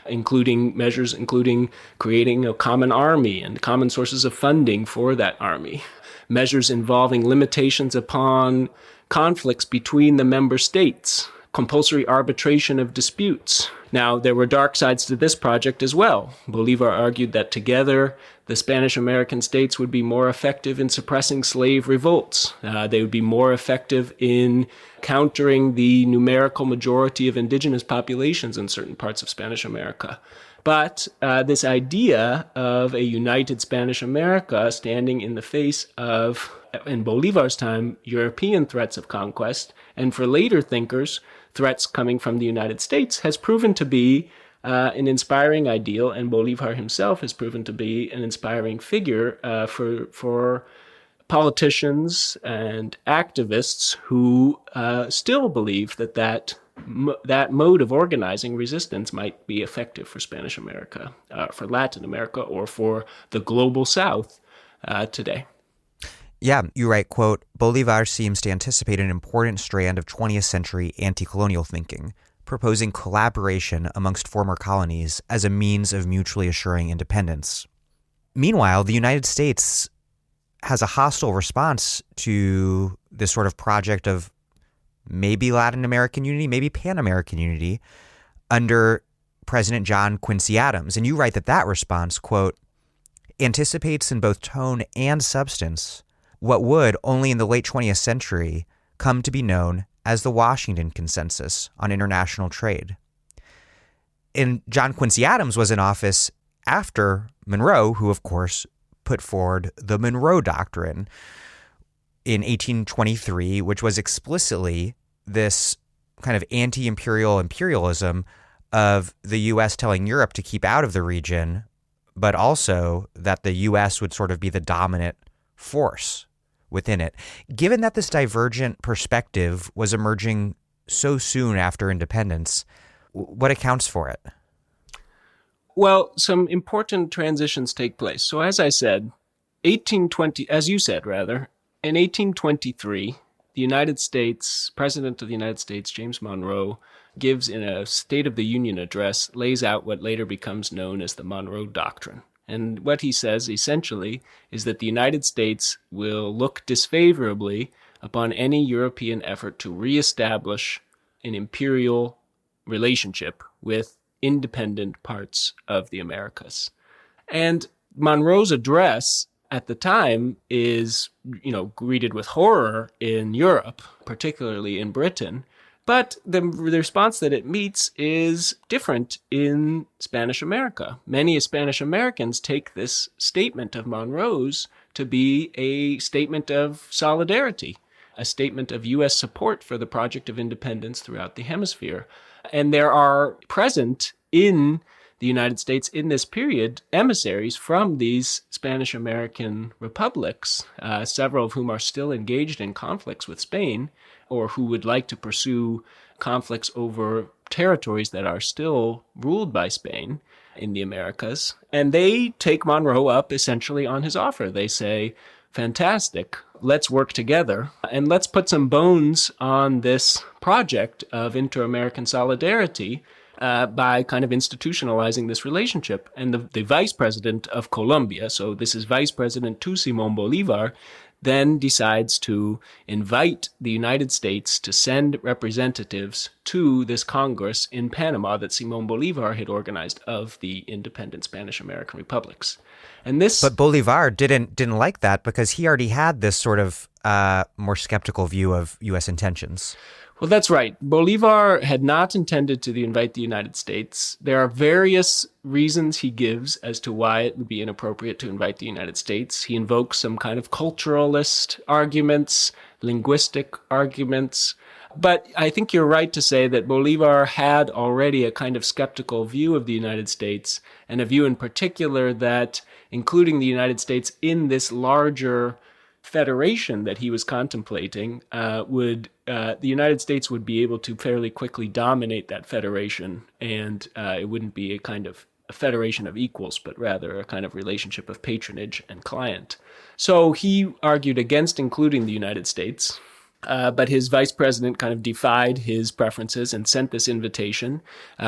including creating a common army and common sources of funding for that army, measures involving limitations upon conflicts between the member states, compulsory arbitration of disputes. Now, there were dark sides to this project as well. Bolívar argued that together the Spanish-American states would be more effective in suppressing slave revolts. They would be more effective in countering the numerical majority of indigenous populations in certain parts of Spanish America. But this idea of a united Spanish America standing in the face of, in Bolívar's time, European threats of conquest, and for later thinkers, threats coming from the United States, has proven to be an inspiring ideal, and Bolívar himself has proven to be an inspiring figure for politicians and activists who still believe that mode of organizing resistance might be effective for Spanish America, for Latin America, or for the global South today. Yeah, you write, quote, Bolivar seems to anticipate an important strand of 20th century anti-colonial thinking, proposing collaboration amongst former colonies as a means of mutually assuring independence. Meanwhile, the United States has a hostile response to this sort of project of maybe Latin American unity, maybe Pan-American unity under President John Quincy Adams. And you write that response, quote, anticipates in both tone and substance what would, only in the late 20th century, come to be known as the Washington Consensus on International Trade. And John Quincy Adams was in office after Monroe, who, of course, put forward the Monroe Doctrine in 1823, which was explicitly this kind of anti-imperial imperialism of the U.S. telling Europe to keep out of the region, but also that the U.S. would sort of be the dominant force within it. Given that this divergent perspective was emerging so soon after independence, what accounts for it? Well, some important transitions take place. So as I said, 1820, as you said, rather, in 1823, the United States, President of the United States, James Monroe, gives in a State of the Union address, lays out what later becomes known as the Monroe Doctrine. And what he says, essentially, is that the United States will look disfavorably upon any European effort to reestablish an imperial relationship with independent parts of the Americas. And Monroe's address at the time is, greeted with horror in Europe, particularly in Britain. But the response that it meets is different in Spanish America. Many Spanish Americans take this statement of Monroe's to be a statement of solidarity, a statement of U.S. support for the project of independence throughout the hemisphere. And there are present in the United States in this period emissaries from these Spanish American republics, several of whom are still engaged in conflicts with Spain, or who would like to pursue conflicts over territories that are still ruled by Spain in the Americas. And they take Monroe up essentially on his offer. They say, fantastic, let's work together and let's put some bones on this project of inter-American solidarity by kind of institutionalizing this relationship. And the vice president of Colombia, so this is Vice President to Simón Bolivar, then decides to invite the United States to send representatives to this Congress in Panama that Simón Bolivar had organized of the independent Spanish American republics. And this, but Bolivar didn't like that because he already had this sort of more skeptical view of U.S. intentions. Well, that's right. Bolivar had not intended to invite the United States. There are various reasons he gives as to why it would be inappropriate to invite the United States. He invokes some kind of culturalist arguments, linguistic arguments. But I think you're right to say that Bolivar had already a kind of skeptical view of the United States, and a view in particular that including the United States in this larger federation that he was contemplating the United States would be able to fairly quickly dominate that federation, and it wouldn't be a kind of a federation of equals, but rather a kind of relationship of patronage and client. So he argued against including the United States, but his vice president kind of defied his preferences and sent this invitation,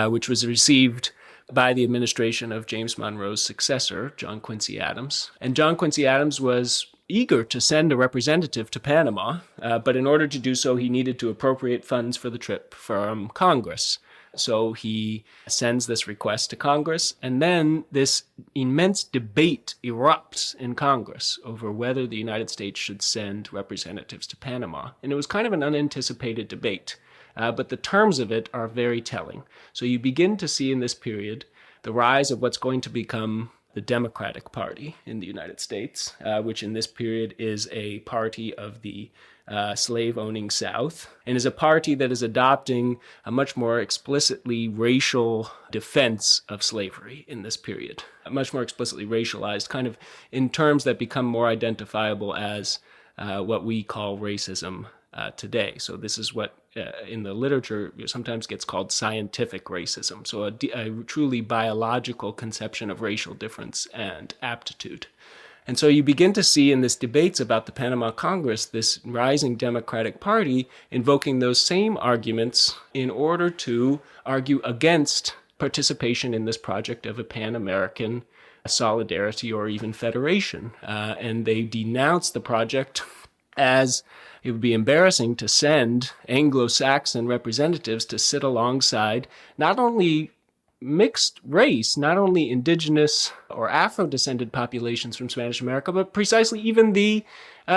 which was received by the administration of James Monroe's successor, John Quincy Adams. And John Quincy Adams was eager to send a representative to Panama, but in order to do so, he needed to appropriate funds for the trip from Congress. So he sends this request to Congress, and then this immense debate erupts in Congress over whether the United States should send representatives to Panama. And it was kind of an unanticipated debate, but the terms of it are very telling. So you begin to see in this period the rise of what's going to become the Democratic Party in the United States, which in this period is a party of the slave-owning South, and is a party that is adopting a much more explicitly racial defense of slavery in this period, much more explicitly racialized, kind of in terms that become more identifiable as what we call racism today. So this is what in the literature sometimes gets called scientific racism. So a truly biological conception of racial difference and aptitude. And so you begin to see in this debates about the Panama Congress, this rising Democratic Party invoking those same arguments in order to argue against participation in this project of a Pan-American solidarity or even federation. And they denounce the project as it would be embarrassing to send Anglo-Saxon representatives to sit alongside not only mixed race, not only indigenous or Afro-descended populations from Spanish America, but precisely even the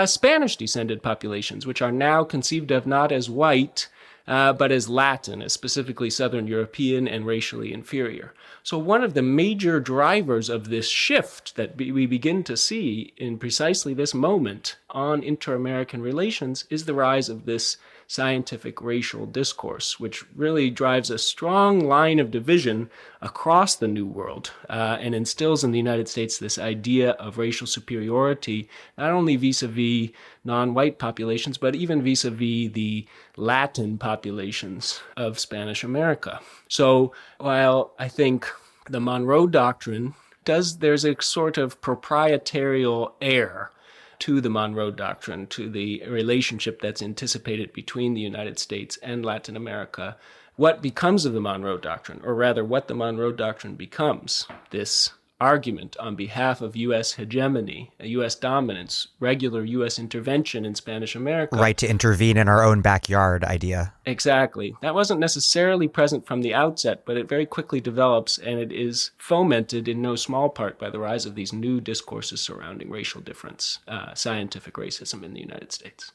Spanish-descended populations, which are now conceived of not as white, but as Latin, as specifically Southern European and racially inferior. So one of the major drivers of this shift that we begin to see in precisely this moment on inter-American relations is the rise of this scientific racial discourse, which really drives a strong line of division across the New World and instills in the United States this idea of racial superiority, not only vis-a-vis non-white populations, but even vis-a-vis the Latin populations of Spanish America. So while I think the Monroe Doctrine there's a sort of proprietarial air to the Monroe Doctrine, to the relationship that's anticipated between the United States and Latin America. What becomes of the Monroe Doctrine, or rather what the Monroe Doctrine becomes, this argument on behalf of U.S. hegemony, U.S. dominance, regular U.S. intervention in Spanish America. Right to intervene in our own backyard idea. Exactly. That wasn't necessarily present from the outset, but it very quickly develops, and it is fomented in no small part by the rise of these new discourses surrounding racial difference, scientific racism in the United States.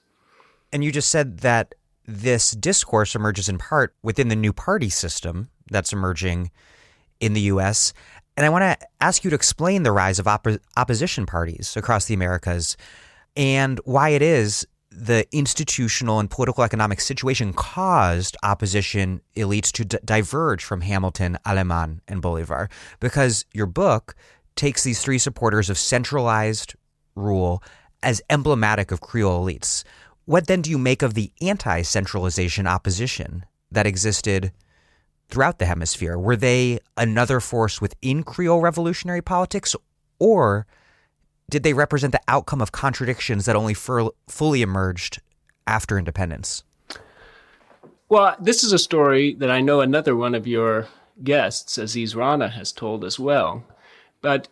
And you just said that this discourse emerges in part within the new party system that's emerging in the U.S., and I want to ask you to explain the rise of opposition parties across the Americas and why it is the institutional and political economic situation caused opposition elites to diverge from Hamilton, Alemán, and Bolivar. Because your book takes these three supporters of centralized rule as emblematic of Creole elites. What then do you make of the anti-centralization opposition that existed throughout the hemisphere? Were they another force within Creole revolutionary politics, or did they represent the outcome of contradictions that only fully emerged after independence? Well, this is a story that I know another one of your guests, Aziz Rana, has told as well. But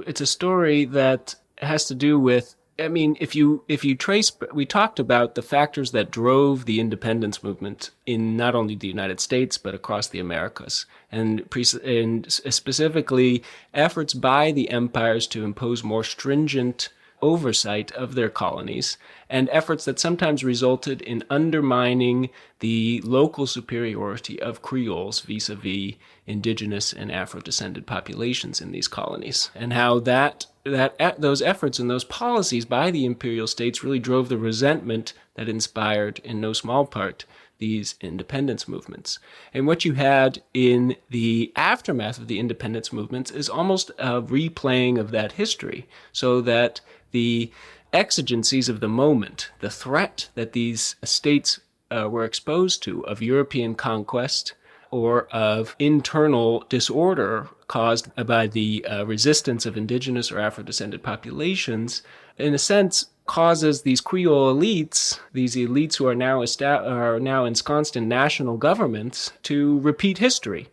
it's a story that has to do with, I mean, if you trace, we talked about the factors that drove the independence movement in not only the United States, but across the Americas, and specifically efforts by the empires to impose more stringent oversight of their colonies, and efforts that sometimes resulted in undermining the local superiority of Creoles vis-a-vis indigenous and Afro-descended populations in these colonies, and how those efforts and those policies by the imperial states really drove the resentment that inspired, in no small part, these independence movements. And what you had in the aftermath of the independence movements is almost a replaying of that history, so that the exigencies of the moment, the threat that these states were exposed to of European conquest or of internal disorder caused by the resistance of indigenous or Afro-descended populations, in a sense, causes these Creole elites, these elites who are now ensconced in national governments, to repeat history.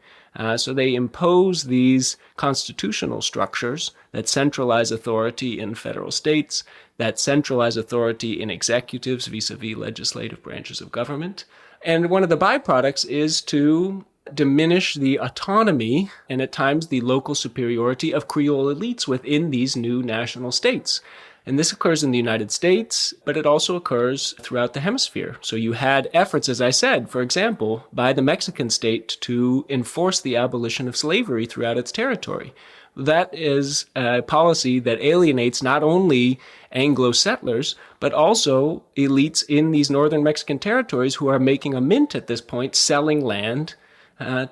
So they impose these constitutional structures that centralize authority in federal states, that centralize authority in executives vis-a-vis legislative branches of government. And one of the byproducts is to diminish the autonomy and at times the local superiority of Creole elites within these new national states. And this occurs in the United States, but it also occurs throughout the hemisphere. So you had efforts, as I said, for example, by the Mexican state to enforce the abolition of slavery throughout its territory. That is a policy that alienates not only Anglo settlers, but also elites in these northern Mexican territories who are making a mint at this point, selling land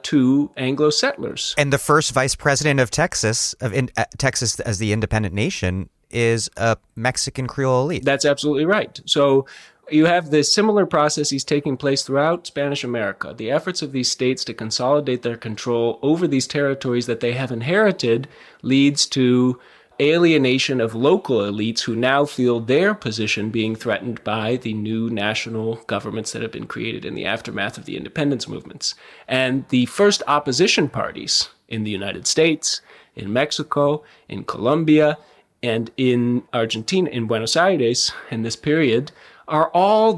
to Anglo settlers. And the first vice president of Texas, Texas as the independent nation, is a Mexican Creole elite. That's absolutely right. So you have the similar processes taking place throughout Spanish America. The efforts of these states to consolidate their control over these territories that they have inherited leads to alienation of local elites who now feel their position being threatened by the new national governments that have been created in the aftermath of the independence movements. And the first opposition parties in the United States, in Mexico, in Colombia, and in Argentina, in Buenos Aires, in this period, are all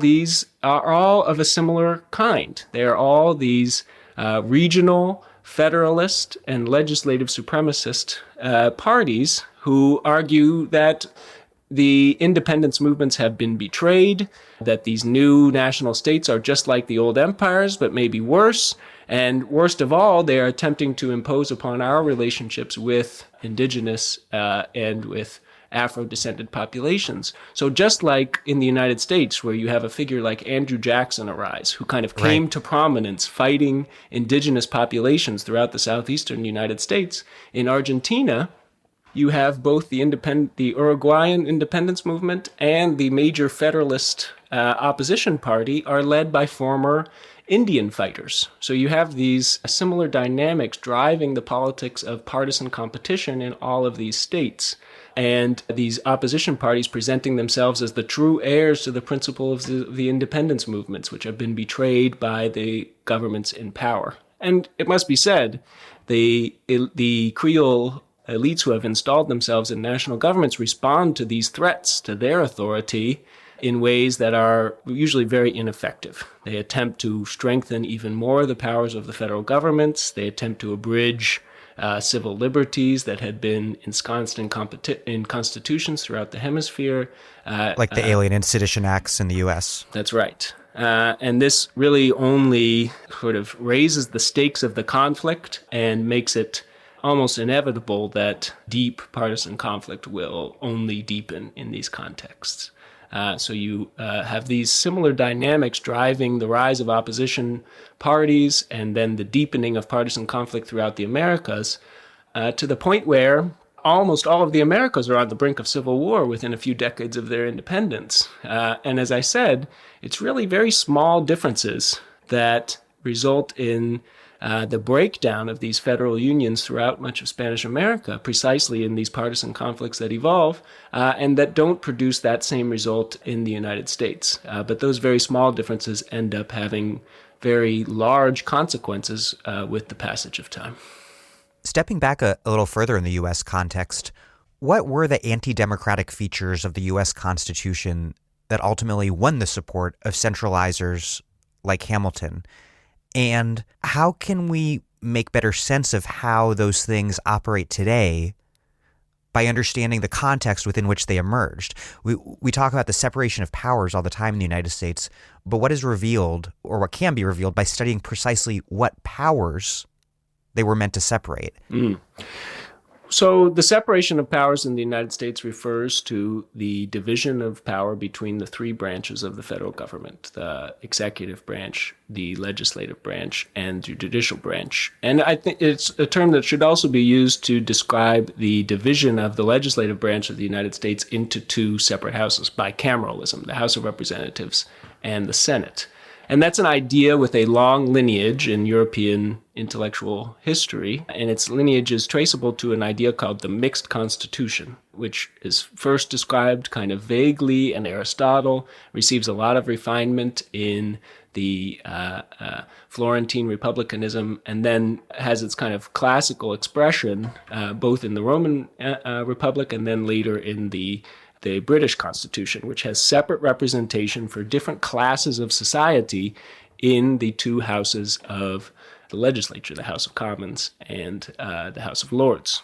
of a similar kind. They are all these regional, federalist, and legislative supremacist parties who argue that the independence movements have been betrayed, that these new national states are just like the old empires, but maybe worse, And worst of all, they are attempting to impose upon our relationships with indigenous and with Afro-descended populations. So just like in the United States, where you have a figure like Andrew Jackson arise, who kind of came to prominence fighting indigenous populations throughout the southeastern United States, in Argentina, you have both the Uruguayan independence movement and the major federalist opposition party are led by former Indian fighters. So you have these similar dynamics driving the politics of partisan competition in all of these states. And these opposition parties presenting themselves as the true heirs to the principle of the independence movements, which have been betrayed by the governments in power. And it must be said, the Creole elites who have installed themselves in national governments respond to these threats to their authority in ways that are usually very ineffective. They attempt to strengthen even more the powers of the federal governments. They attempt to abridge civil liberties that had been ensconced in constitutions throughout the hemisphere. Like the Alien and Sedition Acts in the U.S. That's right. And this really only sort of raises the stakes of the conflict and makes it almost inevitable that deep partisan conflict will only deepen in these contexts. So you have these similar dynamics driving the rise of opposition parties and then the deepening of partisan conflict throughout the Americas to the point where almost all of the Americas are on the brink of civil war within a few decades of their independence. And as I said, it's really very small differences that result in the breakdown of these federal unions throughout much of Spanish America, precisely in these partisan conflicts that evolve, and that don't produce that same result in the United States. But those very small differences end up having very large consequences with the passage of time. Stepping back a little further in the U.S. context, what were the anti-democratic features of the U.S. Constitution that ultimately won the support of centralizers like Hamilton? And how can we make better sense of how those things operate today by understanding the context within which they emerged? We talk about the separation of powers all the time in the United States, but what is revealed, or what can be revealed, by studying precisely what powers they were meant to separate? So the separation of powers in the United States refers to the division of power between the three branches of the federal government: the executive branch, the legislative branch, and the judicial branch. And I think it's a term that should also be used to describe the division of the legislative branch of the United States into two separate houses: bicameralism, the House of Representatives, and the Senate. And that's an idea with a long lineage in European intellectual history, and its lineage is traceable to an idea called the mixed constitution, which is first described kind of vaguely in Aristotle, receives a lot of refinement in the Florentine republicanism, and then has its kind of classical expression both in the Roman Republic and then later in the British Constitution, which has separate representation for different classes of society in the two houses of the legislature, the House of Commons and the House of Lords.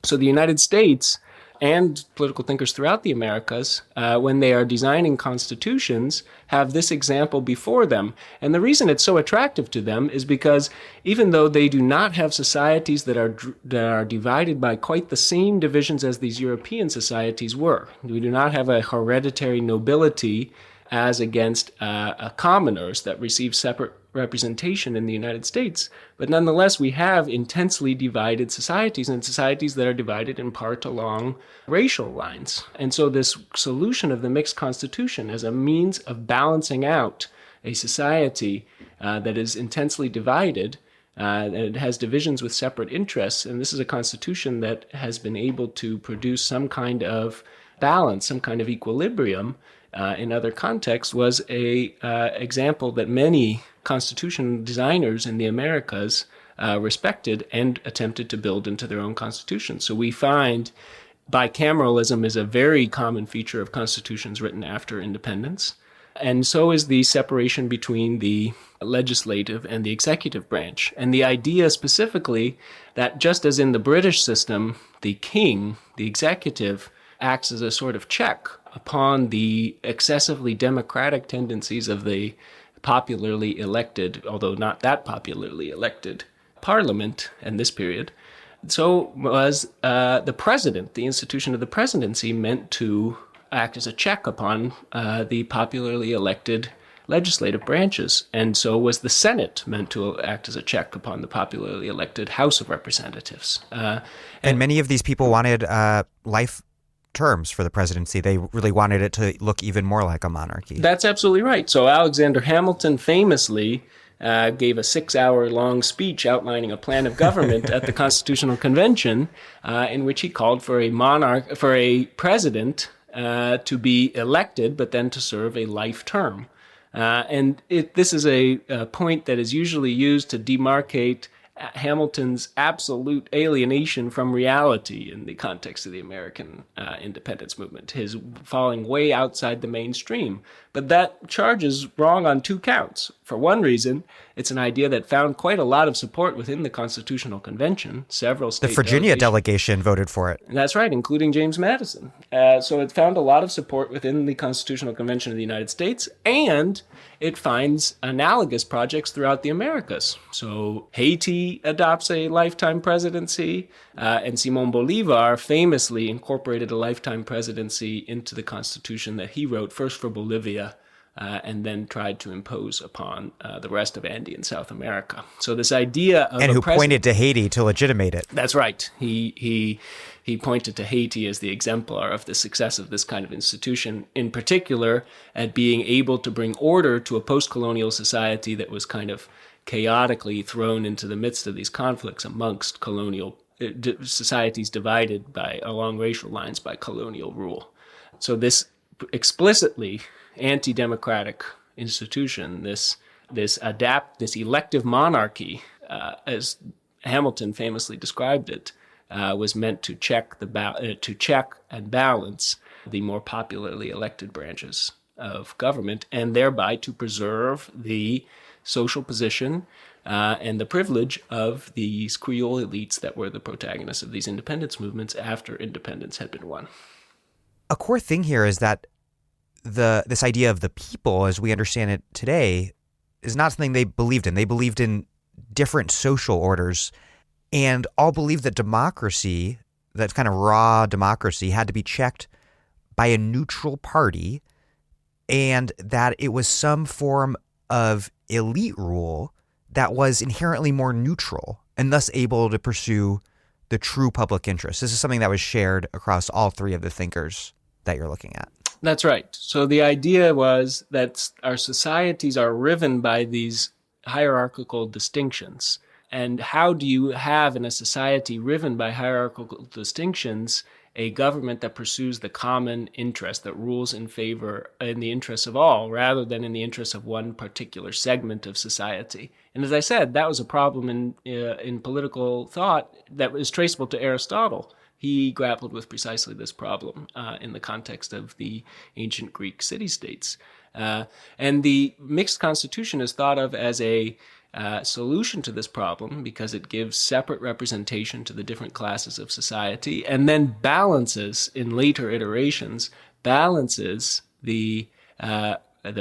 So the United States and political thinkers throughout the Americas, when they are designing constitutions, have this example before them. And the reason it's so attractive to them is because even though they do not have societies that are divided by quite the same divisions as these European societies were, we do not have a hereditary nobility as against commoners that receive separate representation in the United States. But nonetheless, we have intensely divided societies, and societies that are divided in part along racial lines. And so this solution of the mixed constitution as a means of balancing out a society that is intensely divided, and it has divisions with separate interests, and this is a constitution that has been able to produce some kind of balance, some kind of equilibrium in other contexts, was a example that many constitution designers in the Americas respected and attempted to build into their own constitution. So we find bicameralism is a very common feature of constitutions written after independence. And so is the separation between the legislative and the executive branch. And the idea specifically that just as in the British system, the king, the executive, acts as a sort of check upon the excessively democratic tendencies of the popularly elected, although not that popularly elected, parliament in this period, so was the president. The institution of the presidency meant to act as a check upon the popularly elected legislative branches. And so was the Senate meant to act as a check upon the popularly elected House of Representatives. And many of these people wanted life terms for the presidency. They really wanted it to look even more like a monarchy. That's absolutely right. So Alexander Hamilton famously gave a 6-hour-long speech outlining a plan of government at the Constitutional Convention, in which he called for a president to be elected, but then to serve a life term. This is a point that is usually used to demarcate Hamilton's absolute alienation from reality in the context of the American independence movement, his falling way outside the mainstream. But that charge is wrong on 2 counts. For one reason, it's an idea that found quite a lot of support within the Constitutional Convention. Several state The Virginia delegation voted for it. That's right, including James Madison. So it found a lot of support within the Constitutional Convention of the United States, and it finds analogous projects throughout the Americas. So Haiti adopts a lifetime presidency, and Simon Bolivar famously incorporated a lifetime presidency into the Constitution that he wrote first for Bolivia, and then tried to impose upon the rest of Andean South America. So this idea of and who pointed to Haiti to legitimate it. That's right. He pointed to Haiti as the exemplar of the success of this kind of institution, in particular at being able to bring order to a post-colonial society that was kind of chaotically thrown into the midst of these conflicts amongst colonial societies divided along racial lines by colonial rule. So this explicitly anti-democratic institution, this elective monarchy, as Hamilton famously described it, was meant to check and balance the more popularly elected branches of government, and thereby to preserve the social position and the privilege of these Creole elites that were the protagonists of these independence movements after independence had been won. A core thing here is that this idea of the people, as we understand it today, is not something they believed in. They believed in different social orders, and all believed that democracy, that kind of raw democracy, had to be checked by a neutral party, and that it was some form of elite rule that was inherently more neutral and thus able to pursue the true public interest. This is something that was shared across all 3 of the thinkers that you're looking at. That's right. So the idea was that our societies are riven by these hierarchical distinctions. And how do you have in a society riven by hierarchical distinctions a government that pursues the common interest, that rules in the interests of all, rather than in the interests of one particular segment of society? And as I said, that was a problem in political thought that was traceable to Aristotle. He grappled with precisely this problem in the context of the ancient Greek city-states. And the mixed constitution is thought of as a solution to this problem because it gives separate representation to the different classes of society and then balances, in later iterations, the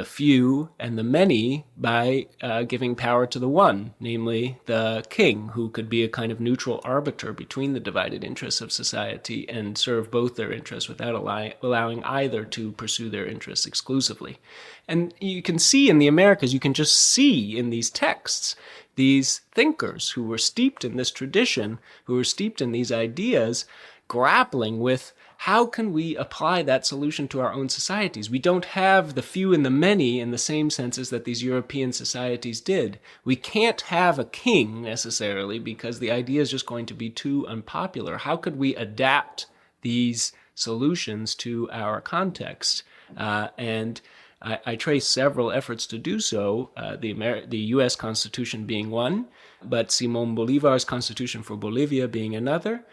few and the many by giving power to the one, namely the king, who could be a kind of neutral arbiter between the divided interests of society and serve both their interests without allowing either to pursue their interests exclusively. And you can see in the Americas, you can just see in these texts, these thinkers who were steeped in this tradition, who were steeped in these ideas, grappling with how can we apply that solution to our own societies? We don't have the few and the many in the same senses that these European societies did. We can't have a king necessarily because the idea is just going to be too unpopular. How could we adapt these solutions to our context? And I trace several efforts to do so, the U.S. Constitution being one, but Simón Bolívar's Constitution for Bolivia being another,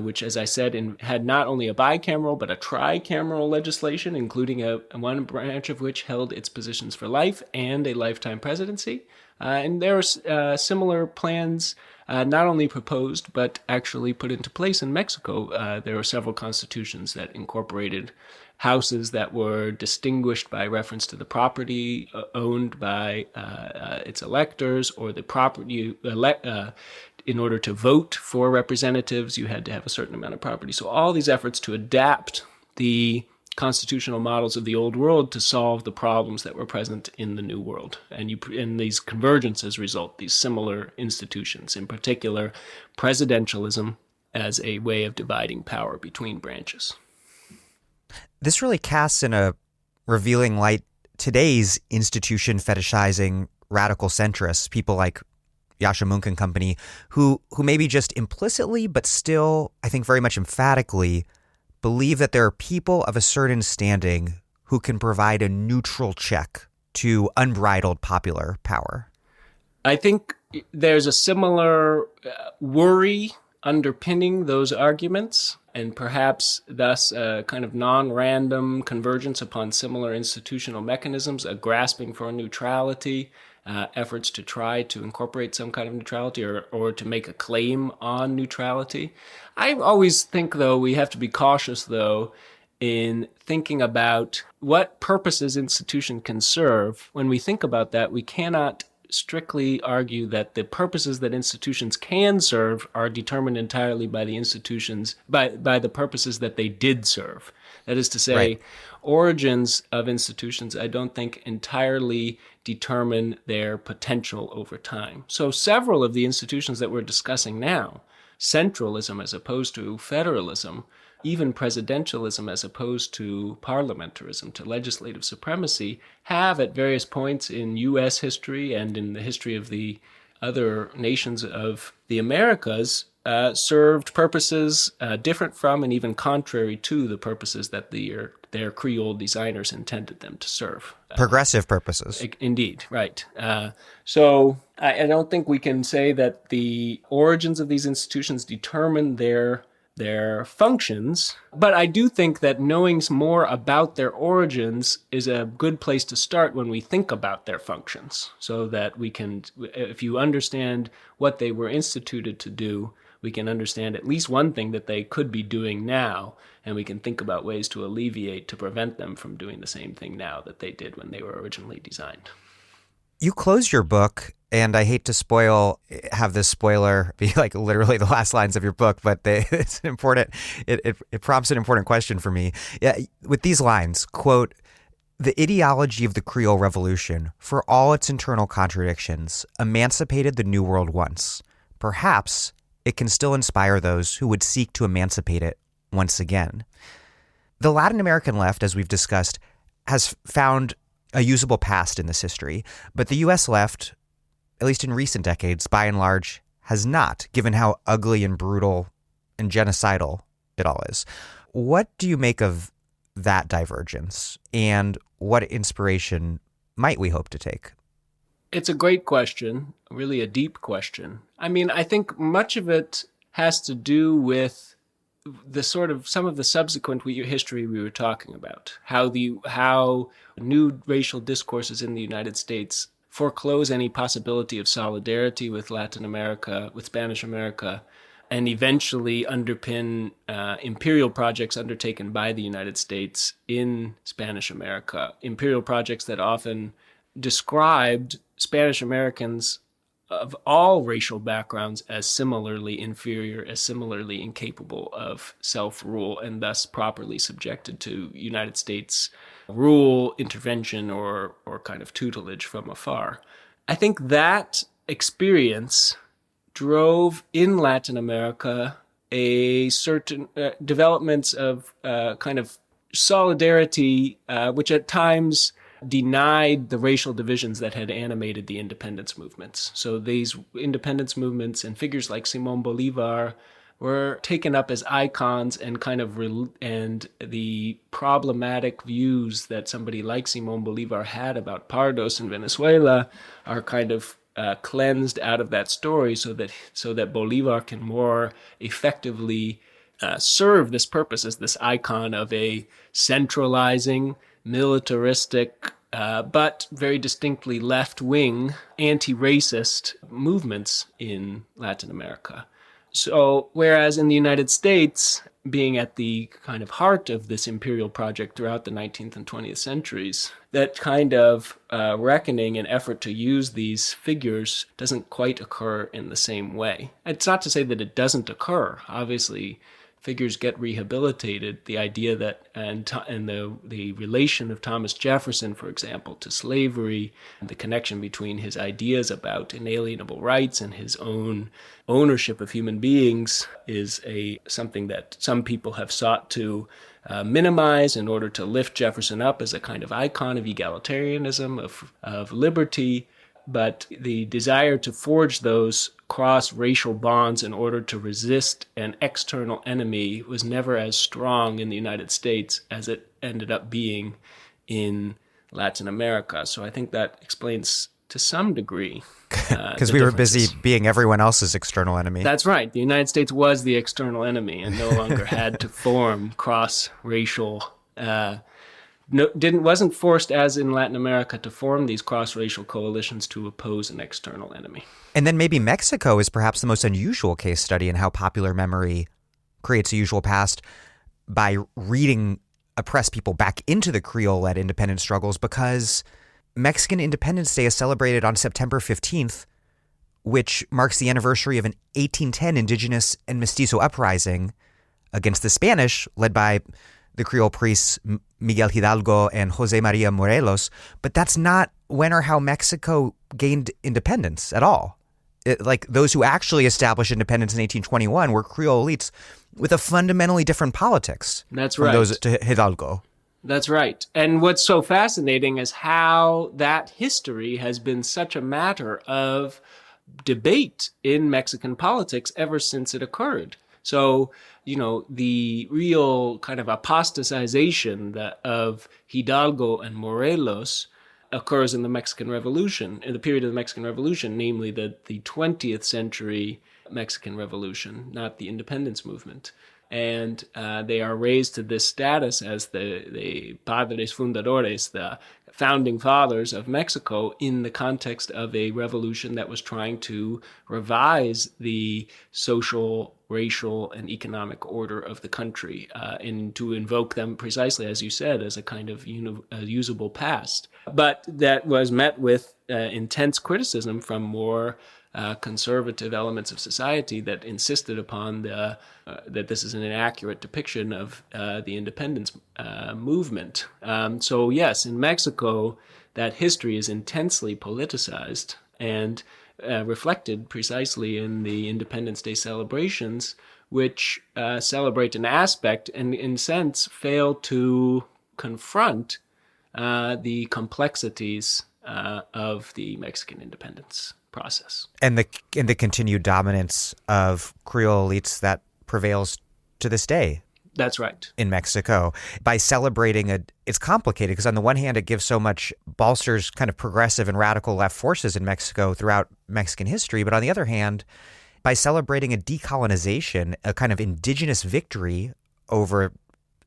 which, as I said, had not only a bicameral but a tricameral legislation, including one branch of which held its positions for life and a lifetime presidency. And there are similar plans not only proposed but actually put into place in Mexico. There were several constitutions that incorporated houses that were distinguished by reference to the property owned by its electors, or the property in order to vote for representatives, you had to have a certain amount of property. So all these efforts to adapt the constitutional models of the old world to solve the problems that were present in the new world. And in these convergences result these similar institutions, in particular presidentialism as a way of dividing power between branches. This really casts in a revealing light today's institution fetishizing radical centrists, people like Yasha Mounk and company, who maybe just implicitly, but still, I think very much emphatically, believe that there are people of a certain standing who can provide a neutral check to unbridled popular power. I think there's a similar worry underpinning those arguments, and perhaps thus a kind of non-random convergence upon similar institutional mechanisms, a grasping for neutrality, efforts to try to incorporate some kind of neutrality or to make a claim on neutrality. I always think, though, we have to be cautious, though, in thinking about what purposes institution can serve. When we think about that, we cannot strictly argue that the purposes that institutions can serve are determined entirely by the institutions, by the purposes that they did serve. That is to say, right. Origins of institutions, I don't think entirely determine their potential over time. So several of the institutions that we're discussing now, centralism as opposed to federalism, even presidentialism as opposed to parliamentarism, to legislative supremacy, have at various points in U.S. history and in the history of the other nations of the Americas served purposes different from and even contrary to the purposes that their Creole designers intended them to serve. Progressive purposes. Indeed, right. So I don't think we can say that the origins of these institutions determine their functions, but I do think that knowing more about their origins is a good place to start when we think about their functions, so that we can, if you understand what they were instituted to do, we can understand at least one thing that they could be doing now, and we can think about ways to prevent them from doing the same thing now that they did when they were originally designed. You close your book, and I hate to have this spoiler be like literally the last lines of your book, but it's important. It prompts an important question for me. Yeah, with these lines, quote, "The ideology of the Creole Revolution, for all its internal contradictions, emancipated the New World once. Perhaps it can still inspire those who would seek to emancipate it once again." The Latin American left, as we've discussed, has found a usable past in this history, but the U.S. left, at least in recent decades, by and large, has not, given how ugly and brutal and genocidal it all is. What do you make of that divergence, and what inspiration might we hope to take? It's a great question, really a deep question. I mean, I think much of it has to do with some of the subsequent history we were talking about, how new racial discourses in the United States foreclose any possibility of solidarity with Latin America, with Spanish America, and eventually underpin imperial projects undertaken by the United States in Spanish America, imperial projects that often described Spanish Americans of all racial backgrounds as similarly inferior, as similarly incapable of self-rule, and thus properly subjected to United States rule, intervention, or kind of tutelage from afar. I think that experience drove in Latin America a certain developments of kind of solidarity, which at times denied the racial divisions that had animated the independence movements. So these independence movements and figures like Simón Bolivar were taken up as icons, and and the problematic views that somebody like Simón Bolivar had about Pardos in Venezuela are kind of cleansed out of that story so that Bolivar can more effectively serve this purpose as this icon of a centralizing, militaristic, but very distinctly left-wing, anti-racist movements in Latin America. So, whereas in the United States, being at the kind of heart of this imperial project throughout the 19th and 20th centuries, that kind of reckoning and effort to use these figures doesn't quite occur in the same way. It's not to say that it doesn't occur. Obviously, figures get rehabilitated. The idea that, and the relation of Thomas Jefferson, for example, to slavery, and the connection between his ideas about inalienable rights and his own ownership of human beings is something that some people have sought to minimize in order to lift Jefferson up as a kind of icon of egalitarianism, of liberty. But the desire to forge those cross-racial bonds in order to resist an external enemy was never as strong in the United States as it ended up being in Latin America. So I think that explains to some degree because we were busy being everyone else's external enemy. That's right. The United States was the external enemy and no longer had to form cross-racial wasn't forced, as in Latin America, to form these cross-racial coalitions to oppose an external enemy. And then maybe Mexico is perhaps the most unusual case study in how popular memory creates a usual past by reading oppressed people back into the Creole-led independence struggles, because Mexican Independence Day is celebrated on September 15th, which marks the anniversary of an 1810 indigenous and mestizo uprising against the Spanish, led by the Creole priests Miguel Hidalgo and Jose Maria Morelos. But that's not when or how Mexico gained independence at all. Like those who actually established independence in 1821 were Creole elites with a fundamentally different politics. That's from right. Those to Hidalgo. That's right. And what's so fascinating is how that history has been such a matter of debate in Mexican politics ever since it occurred. So, the real kind of apostatization of Hidalgo and Morelos occurs in the Mexican Revolution, in the period of the Mexican Revolution, namely the 20th century Mexican Revolution, not the independence movement. And they are raised to this status as the padres fundadores, the founding fathers of Mexico, in the context of a revolution that was trying to revise the social, racial, and economic order of the country, and to invoke them precisely, as you said, as a kind of usable past. But that was met with intense criticism from more conservative elements of society that insisted upon that this is an inaccurate depiction of the independence movement. So yes, in Mexico, that history is intensely politicized and reflected precisely in the Independence Day celebrations, which celebrate an aspect and, in a sense, fail to confront the complexities of the Mexican independence process. And the continued dominance of Creole elites that prevails to this day. That's right. In Mexico. By celebrating it's complicated because on the one hand, it gives so much, bolsters kind of progressive and radical left forces in Mexico throughout Mexican history. But on the other hand, by celebrating a decolonization, a kind of indigenous victory over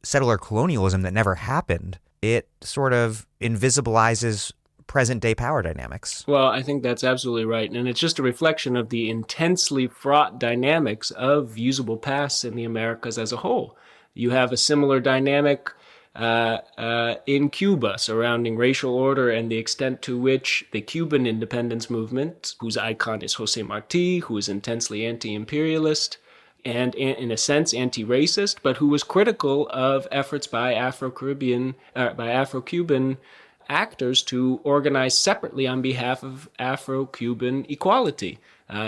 settler colonialism that never happened, it sort of invisibilizes present-day power dynamics. Well, I think that's absolutely right. And it's just a reflection of the intensely fraught dynamics of usable pasts in the Americas as a whole. You have a similar dynamic in Cuba surrounding racial order and the extent to which the Cuban independence movement, whose icon is Jose Marti, who is intensely anti-imperialist and, in a sense, anti-racist, but who was critical of efforts by Afro-Cuban actors to organize separately on behalf of Afro-Cuban equality.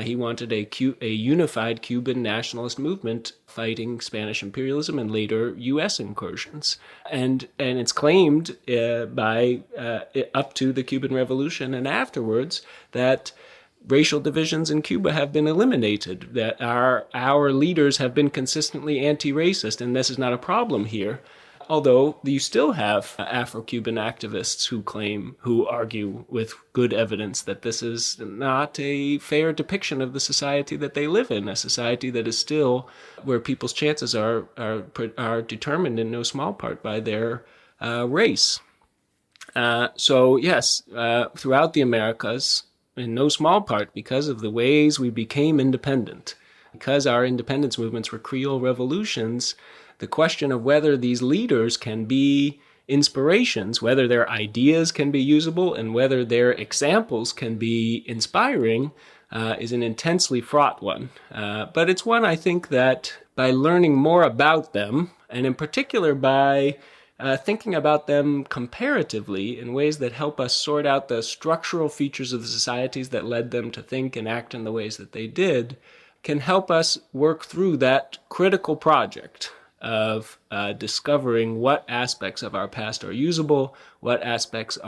He wanted a unified Cuban nationalist movement fighting Spanish imperialism and later U.S. incursions. And it's claimed up to the Cuban Revolution and afterwards that racial divisions in Cuba have been eliminated, that our leaders have been consistently anti-racist, and this is not a problem here. Although you still have Afro-Cuban activists who argue with good evidence that this is not a fair depiction of the society that they live in, a society that is still where people's chances are determined in no small part by their race. So yes, throughout the Americas, in no small part because of the ways we became independent, because our independence movements were Creole revolutions, the question of whether these leaders can be inspirations, whether their ideas can be usable, and whether their examples can be inspiring, is an intensely fraught one. But it's one I think that by learning more about them, and in particular by thinking about them comparatively in ways that help us sort out the structural features of the societies that led them to think and act in the ways that they did, can help us work through that critical project of discovering what aspects of our past are usable, what aspects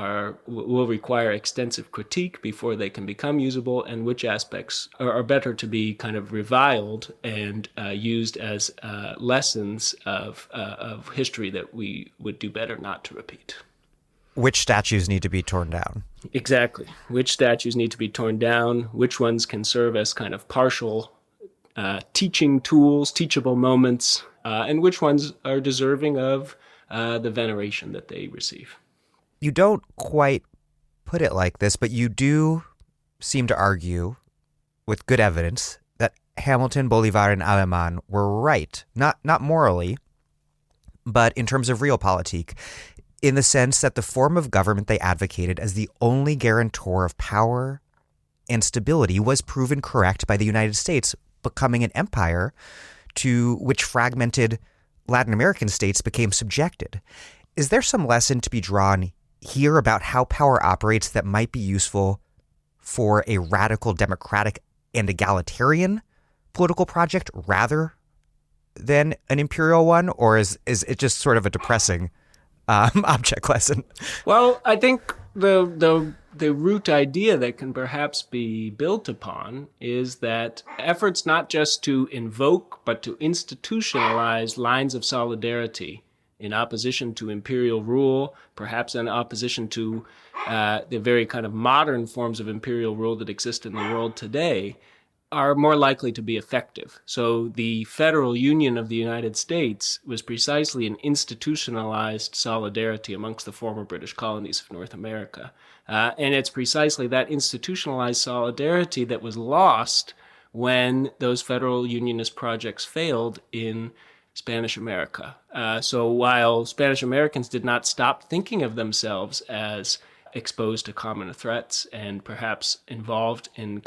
will require extensive critique before they can become usable, and which aspects are better to be kind of reviled and used as lessons of history that we would do better not to repeat. Which statues need to be torn down? Exactly. Which statues need to be torn down, which ones can serve as kind of partial teaching tools, teachable moments, and which ones are deserving of the veneration that they receive. You don't quite put it like this, but you do seem to argue, with good evidence, that Hamilton, Bolivar, and Aleman were right. Not morally, but in terms of realpolitik, in the sense that the form of government they advocated as the only guarantor of power and stability was proven correct by the United States becoming an empire to which fragmented Latin American states became subjected. Is there some lesson to be drawn here about how power operates that might be useful for a radical democratic and egalitarian political project rather than an imperial one? Or is it just sort of a depressing object lesson? Well, I think the root idea that can perhaps be built upon is that efforts not just to invoke but to institutionalize lines of solidarity in opposition to imperial rule, perhaps in opposition to the very kind of modern forms of imperial rule that exist in the world today, are more likely to be effective. So the Federal Union of the United States was precisely an institutionalized solidarity amongst the former British colonies of North America. And it's precisely that institutionalized solidarity that was lost when those federal unionist projects failed in Spanish America. So while Spanish Americans did not stop thinking of themselves as exposed to common threats and perhaps involved in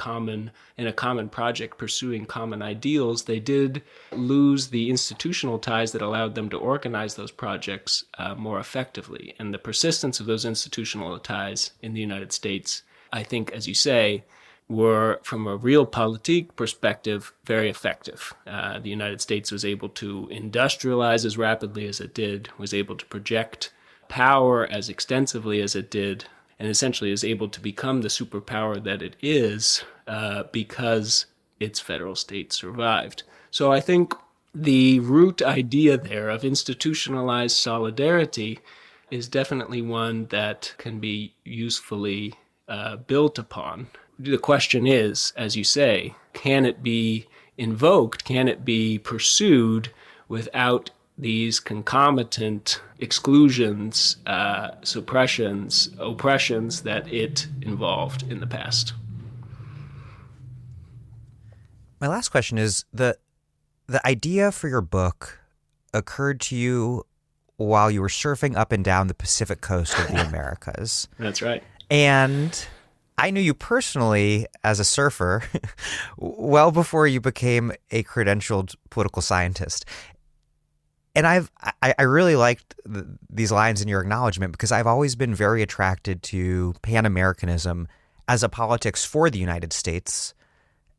a common project pursuing common ideals, they did lose the institutional ties that allowed them to organize those projects more effectively. And the persistence of those institutional ties in the United States, I think, as you say, were, from a realpolitik perspective, very effective. The United States was able to industrialize as rapidly as it did, was able to project power as extensively as it did, and essentially is able to become the superpower that it is because its federal state survived. So I think the root idea there of institutionalized solidarity is definitely one that can be usefully built upon. The question is, as you say, can it be invoked? Can it be pursued without these concomitant exclusions, suppressions, oppressions that it involved in the past? My last question is, the idea for your book occurred to you while you were surfing up and down the Pacific coast of the Americas. That's right. And I knew you personally as a surfer well before you became a credentialed political scientist. And I really liked these lines in your acknowledgement because I've always been very attracted to Pan-Americanism as a politics for the United States,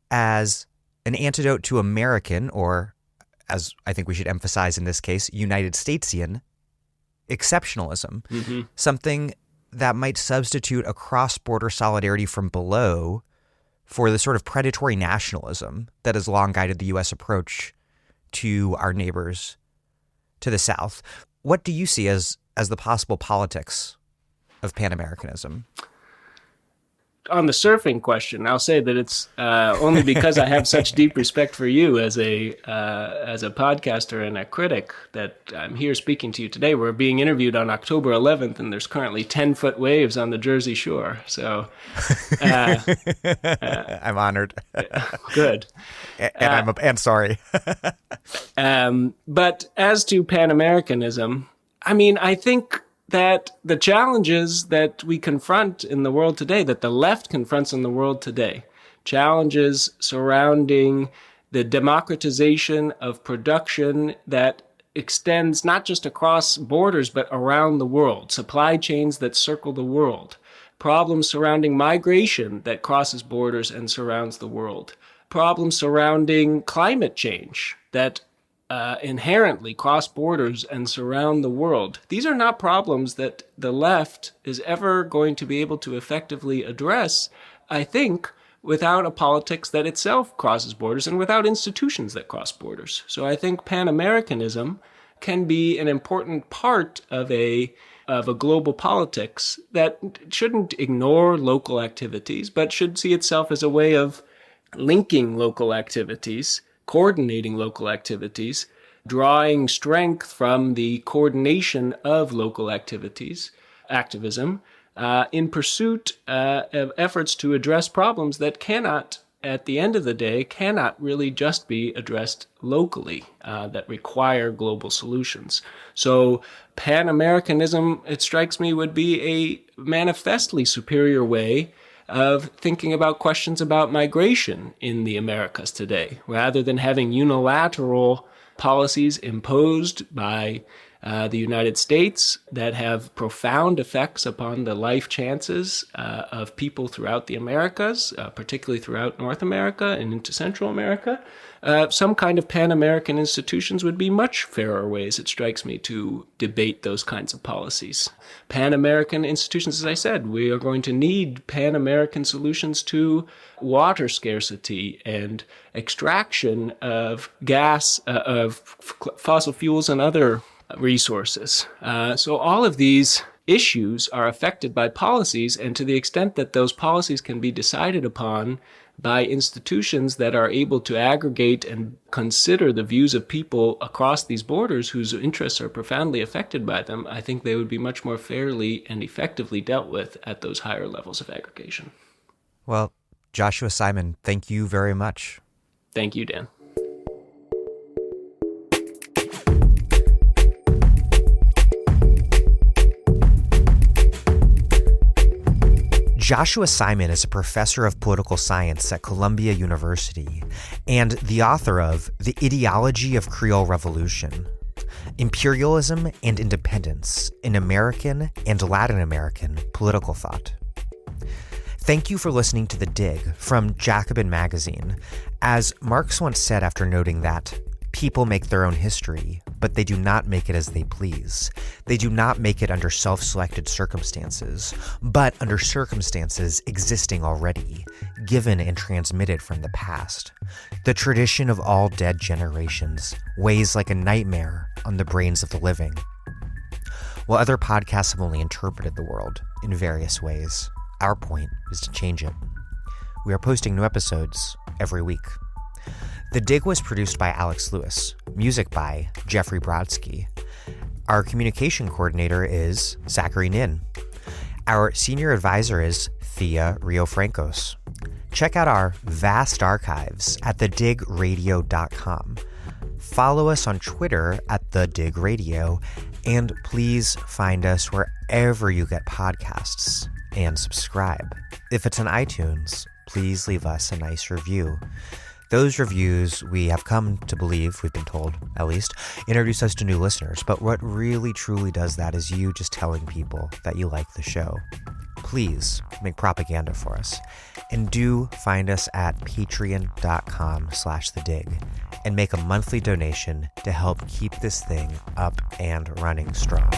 as an antidote to American, or as I think we should emphasize in this case, United Statesian exceptionalism, something that might substitute a cross-border solidarity from below for the sort of predatory nationalism that has long guided the U.S. approach to our neighbors to the South. what do you see as the possible politics of Pan-Americanism? On the surfing question, I'll say that it's only because I have such deep respect for you as a podcaster and a critic that I'm here speaking to you today. We're being interviewed on October 11th, and there's currently 10-foot waves on the Jersey Shore. So I'm honored. Good. And sorry. But as to Pan-Americanism, I mean, I think that the challenges that we confront in the world today, that the left confronts in the world today, challenges surrounding the democratization of production that extends not just across borders, but around the world, supply chains that circle the world, problems surrounding migration that crosses borders and surrounds the world, problems surrounding climate change that inherently cross borders and surround the world. These are not problems that the left is ever going to be able to effectively address, I think, without a politics that itself crosses borders and without institutions that cross borders. So I think Pan-Americanism can be an important part of a global politics that shouldn't ignore local activities, but should see itself as a way of linking local activities, coordinating local activities, drawing strength from the coordination of local activities, activism, in pursuit of efforts to address problems that cannot, at the end of the day, cannot really just be addressed locally, that require global solutions. So Pan-Americanism, it strikes me, would be a manifestly superior way of thinking about questions about migration in the Americas today, rather than having unilateral policies imposed by the United States that have profound effects upon the life chances of people throughout the Americas, particularly throughout North America and into Central America. Some kind of Pan-American institutions would be much fairer ways, it strikes me, to debate those kinds of policies. Pan-American institutions, as I said, we are going to need Pan-American solutions to water scarcity and extraction of gas, of fossil fuels and other resources. So all of these issues are affected by policies, and to the extent that those policies can be decided upon by institutions that are able to aggregate and consider the views of people across these borders whose interests are profoundly affected by them, I think they would be much more fairly and effectively dealt with at those higher levels of aggregation. Well, Joshua Simon, thank you very much. Thank you, Dan. Joshua Simon is a professor of political science at Columbia University and the author of The Ideology of Creole Revolution: Imperialism and Independence in American and Latin American Political Thought. Thank you for listening to The Dig from Jacobin Magazine. As Marx once said after noting that people make their own history, but they do not make it as they please. They do not make it under self-selected circumstances, but under circumstances existing already, given and transmitted from the past. The tradition of all dead generations weighs like a nightmare on the brains of the living. While other podcasts have only interpreted the world in various ways, our point is to change it. We are posting new episodes every week. The Dig was produced by Alex Lewis, music by Jeffrey Brodsky. Our communication coordinator is Zachary Nin. Our senior advisor is Thea Riofrancos. Check out our vast archives at thedigradio.com. Follow us on Twitter at thedigradio, and please find us wherever you get podcasts and subscribe. If it's on iTunes, please leave us a nice review. Those reviews, we have come to believe, we've been told at least, introduce us to new listeners. But what really truly does that is you just telling people that you like the show. Please make propaganda for us. And do find us at patreon.com/thedig and make a monthly donation to help keep this thing up and running strong.